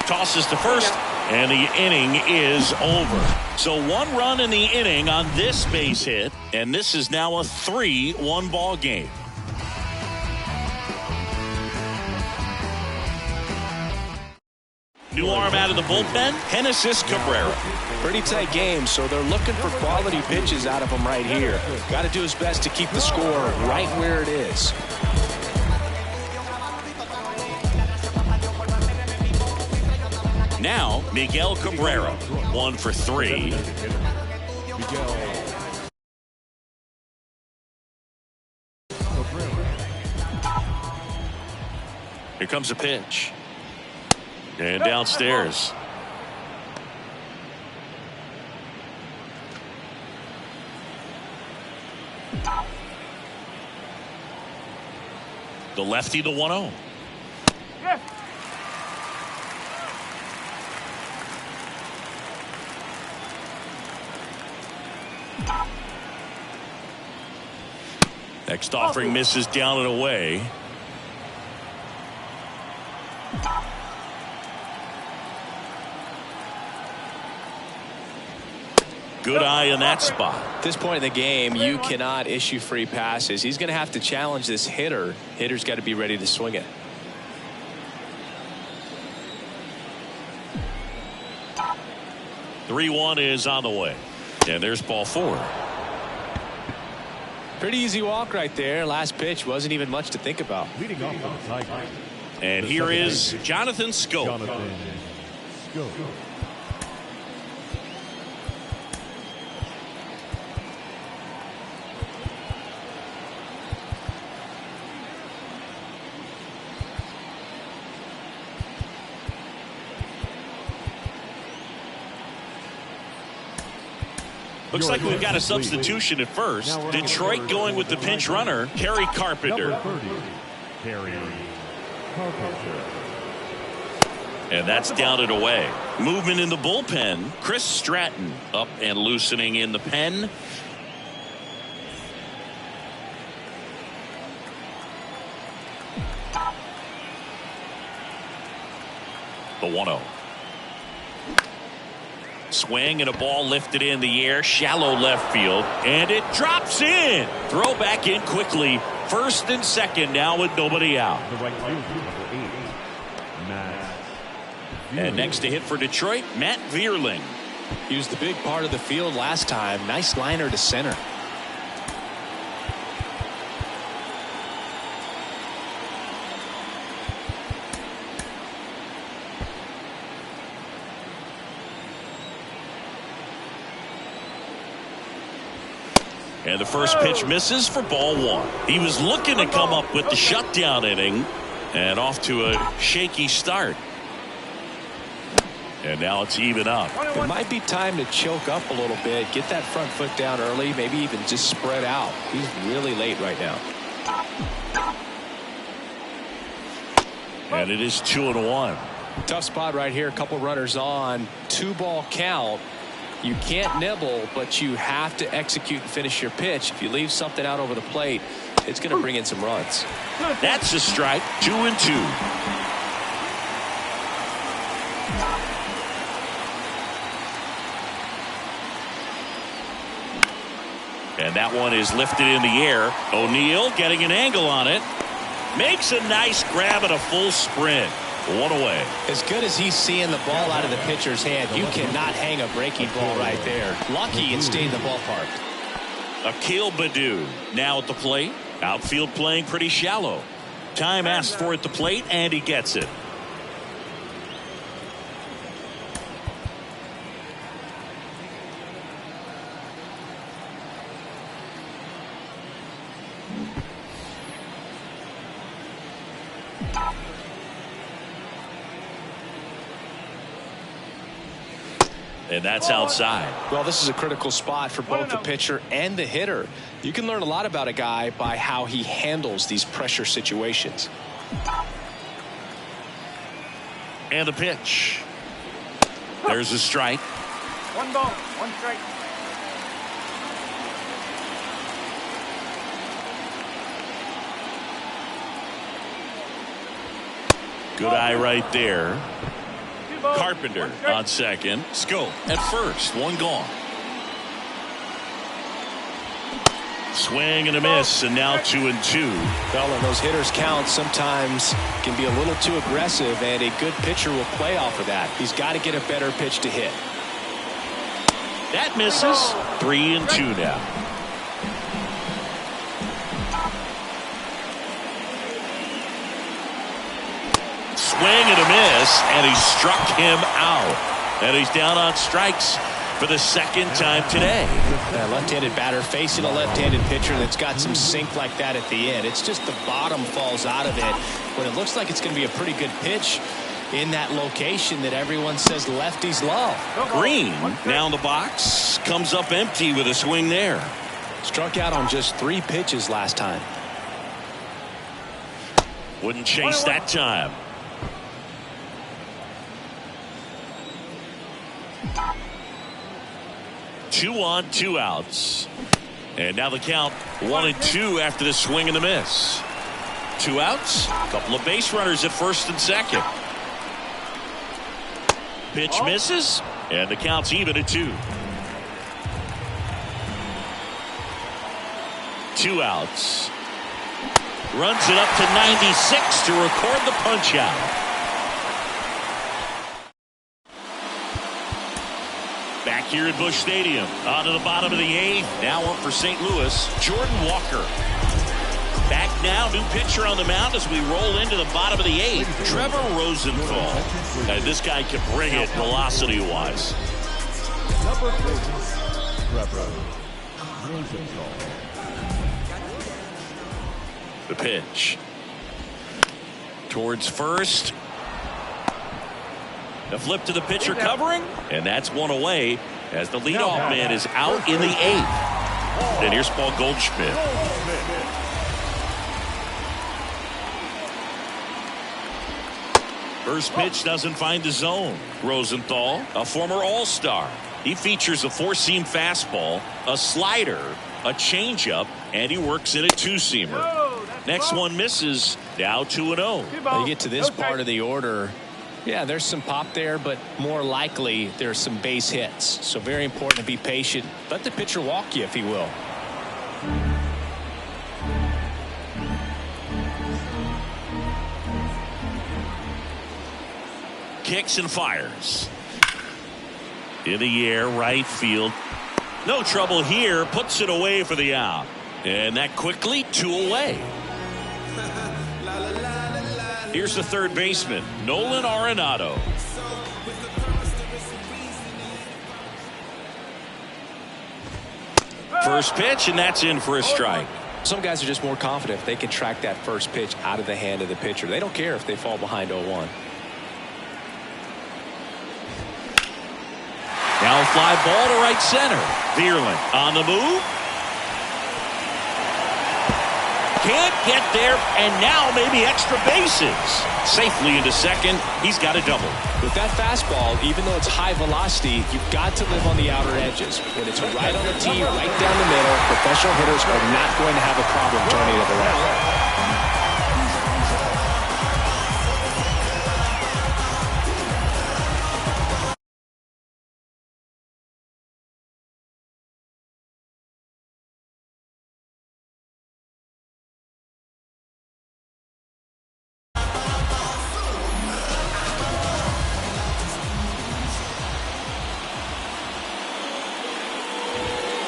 Tosses to first, and the inning is over. So one run in the inning on this base hit, and this is now a 3-1 ball game. New arm out of the bullpen, Genesis Cabrera. Pretty tight game, so they're looking for quality pitches out of him right here. Got to do his best to keep the score right where it is. Now, Miguel Cabrera, 1 for 3. Here comes a pitch. And downstairs. The lefty, the 1-0. Yes. Next offering misses down and away. Good eye in that spot. At this point in the game, you cannot issue free passes. He's going to have to challenge this hitter. Hitter's got to be ready to swing it. Three-1 is on the way. And there's ball 4. Pretty easy walk right there. Last pitch wasn't even much to think about. Leading off for the Tigers. And here is Jonathan Scope. Jonathan Scope. Looks like we've got a substitution at first. Detroit going with the pinch runner, Kerry Carpenter. Number 30, Kerry Carpenter. And that's down and away. Movement in the bullpen. Chris Stratton up and loosening in the pen. The 1-0. Swing and a ball lifted in the air, shallow left field, and it drops in. Throw back in quickly. First and second now with nobody out. The right fielder, number 8, Matt. And next to hit for Detroit, Matt Vierling. He was the big part of the field last time. Nice liner to center. And the first pitch misses for ball 1. He was looking to come up with the shutdown inning and off to a shaky start. And now it's even up. It might be time to choke up a little bit, get that front foot down early, maybe even just spread out. He's really late right now. And it is 2-1. Tough spot right here. A couple runners on. 2-ball count. You can't nibble, but you have to execute and finish your pitch. If you leave something out over the plate, it's going to bring in some runs. That's a strike. 2-2. And that one is lifted in the air. O'Neill getting an angle on it. Makes a nice grab at a full sprint. One away. As good as he's seeing the ball out of the pitcher's hand, you cannot hang a breaking ball right there. Lucky it stayed in the ballpark. Akil Baddoo now at the plate. Outfield playing pretty shallow. Time asked for at the plate, and he gets it. And that's outside. Well, this is a critical spot for both the pitcher and the hitter. You can learn a lot about a guy by how he handles these pressure situations. And the pitch. There's a strike. 1 ball, 1 strike. Good eye right there. Carpenter on second. Scope at first. 1 gone. Swing and a miss, and now 2-2. Well, and those hitters count sometimes can be a little too aggressive, and a good pitcher will play off of that. He's got to get a better pitch to hit. That misses. 3-2 now. Swing and a miss, and he struck him out. And he's down on strikes for the second time today. A left-handed batter facing a left-handed pitcher that's got some sink like that at the end. It's just the bottom falls out of it when it looks like it's going to be a pretty good pitch in that location that everyone says lefties love. Green now in the box, comes up empty with a swing there. Struck out on just 3 pitches last time. Wouldn't chase that time. Two on, 2 outs. And now the count 1-2 after the swing and the miss. 2 outs, a couple of base runners at first and second. Pitch misses, and the count's even at 2. 2 outs. Runs it up to 96 to record the punch out. Back here at Busch Stadium. On to the bottom of the 8th. Now up for St. Louis, Jordan Walker. Back now, new pitcher on the mound as we roll into the bottom of the 8th. Trevor Rosenthal. And this guy can bring it velocity-wise. Number 40, Trevor Rosenthal. The pitch. Towards first. A flip to the pitcher covering. And that's one away as the leadoff man is out in the 8th. And here's Paul Goldschmidt. First pitch doesn't find the zone. Rosenthal, a former All-Star. He features a four-seam fastball, a slider, a changeup, and he works in a two-seamer. Next one misses. Now 2-0. You get to this part of the order. Yeah, there's some pop there, but more likely there's some base hits. So very important to be patient. Let the pitcher walk you if he will. Kicks and fires. In the air, right field. No trouble here. Puts it away for the out. And that quickly, 2 away. Here's the third baseman, Nolan Arenado. First pitch, and that's in for a strike. Some guys are just more confident if they can track that first pitch out of the hand of the pitcher. They don't care if they fall behind 0-1. Now fly ball to right center. Vierling on the move. Can't get there, and now maybe extra bases. Safely into second. He's got a double. With that fastball, even though it's high velocity, you've got to live on the outer edges. When it's right on the tee, right down the middle, professional hitters are not going to have a problem turning it around.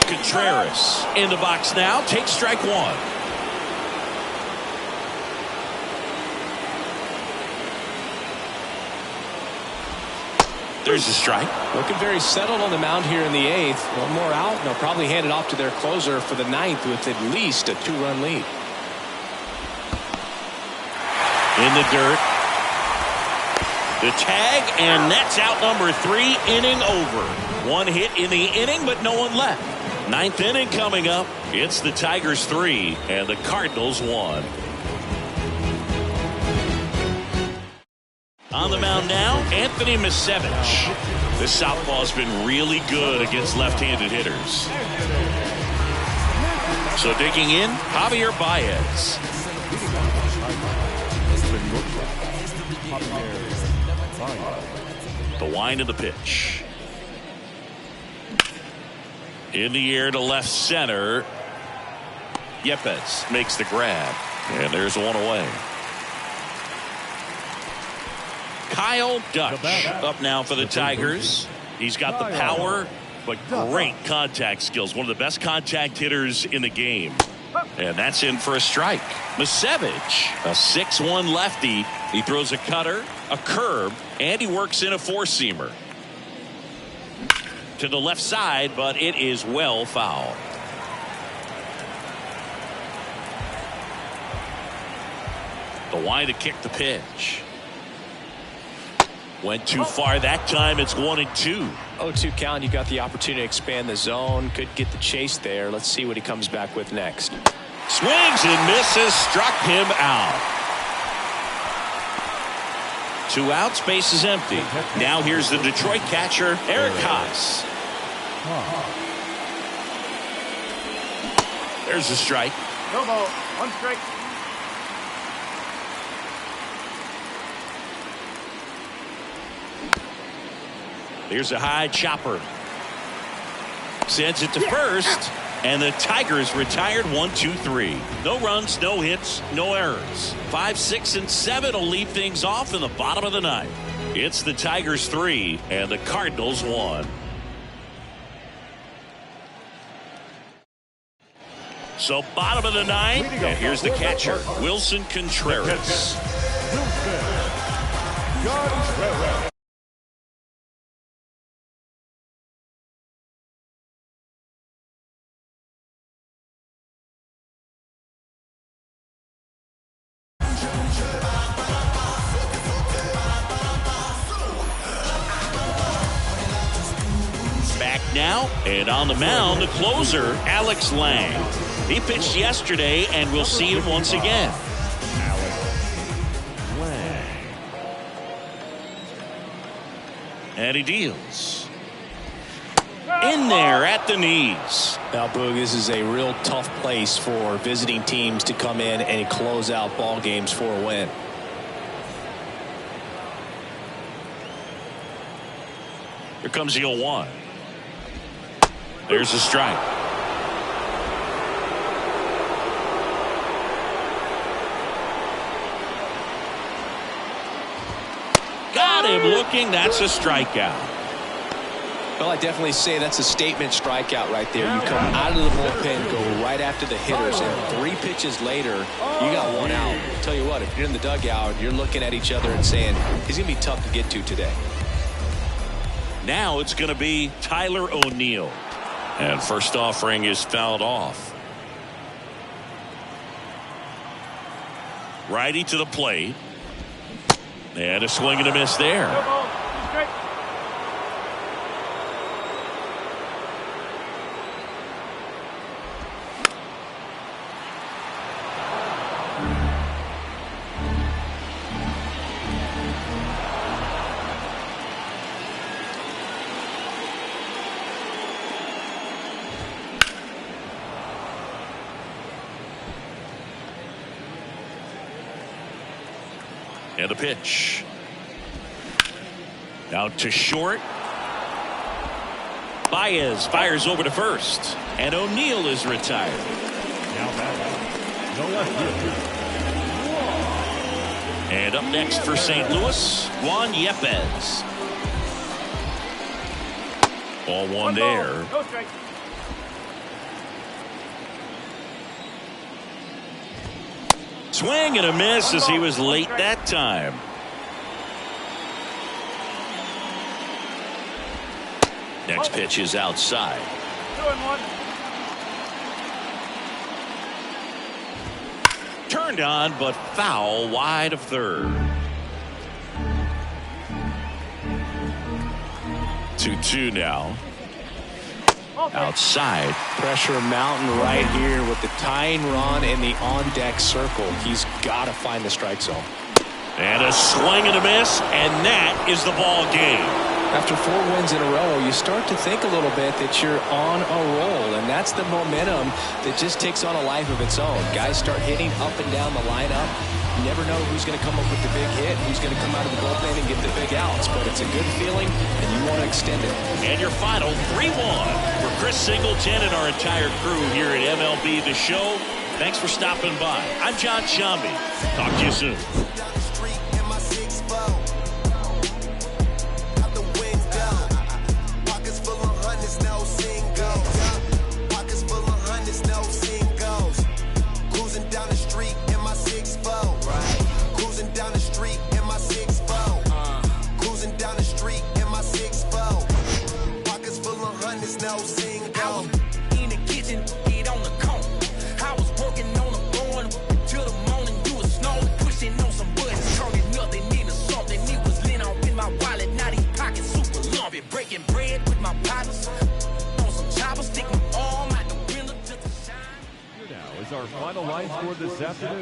Contreras in the box now, takes strike one. There's a strike. Looking very settled on the mound here in the 8th. One more out, and they'll probably hand it off to their closer for the 9th with at least a 2-run lead. In the dirt. The tag, and that's out number 3, inning over. One hit in the inning, but no one left. 9th inning coming up. It's the Tigers 3 and the Cardinals 1. On the mound now, Anthony Misevich. The southpaw's been really good against left-handed hitters. So digging in, Javier Baez. The wind of the pitch. In the air to left center. Yepes makes the grab. And there's one away. Kyle Dutch up now for the Tigers. He's got the power, but great contact skills. One of the best contact hitters in the game. And that's in for a strike. Misevich, a 6'1 lefty. He throws a cutter, a curve, and he works in a four-seamer. To the left side, but it is well foul. The wind to kick the pitch. Went too far that time. It's 1-2. 0-2 count. You got the opportunity to expand the zone. Could get the chase there. Let's see what he comes back with next. Swings and misses. Struck him out. 2 outs. Base is empty. Now here's the Detroit catcher, Eric Haas. There's a strike. No ball. 1 strike. Here's a high chopper. Sends it to first. And the Tigers retired 1-2-3. No runs, no hits, no errors. 5, 6, and 7 will lead things off in the bottom of the 9th. It's the Tigers 3 and the Cardinals 1. So bottom of the ninth, and here's the catcher, Wilson Contreras. Back now, and on the mound, the closer, Alex Lang. He pitched yesterday, and we'll see him once again. And he deals. In there at the knees. Now, Boog, this is a real tough place for visiting teams to come in and close out ball games for a win. Here comes the 0-1. There's a strike. Got him looking. That's a strikeout. Well, I definitely say that's a statement strikeout right there. You come out of the bullpen, go right after the hitters, and 3 pitches later, you got 1 out. I'll tell you what, if you're in the dugout, you're looking at each other and saying, he's going to be tough to get to today. Now it's going to be Tyler O'Neill. And first offering is fouled off. Righty to the plate. And a swing and a miss there. And a pitch. Out to short. Baez fires over to first. And O'Neill is retired. Now back. No left field. And up next for St. Louis, Juan Yepez. Ball one there. No strike. Swing and a miss as he was late that time. Next pitch is outside. 2-1. Turned on, but foul wide of third. 2-2 now. Outside. Pressure mountain right here with the tying run in the on-deck circle. He's got to find the strike zone. And a swing and a miss, and that is the ball game. After 4 wins in a row, you start to think a little bit that you're on a roll, and that's the momentum that just takes on a life of its own. Guys start hitting up and down the lineup. You never know who's going to come up with the big hit, who's going to come out of the bullpen and get the big outs, but it's a good feeling, and you want to extend it. And your final 3-1 for Chris Singleton and our entire crew here at MLB The Show. Thanks for stopping by. I'm John Shambi. Talk to you soon. Breaking bread with my partners on some choppers, stick my arm out the window to the shine. Here now is our final line score this afternoon.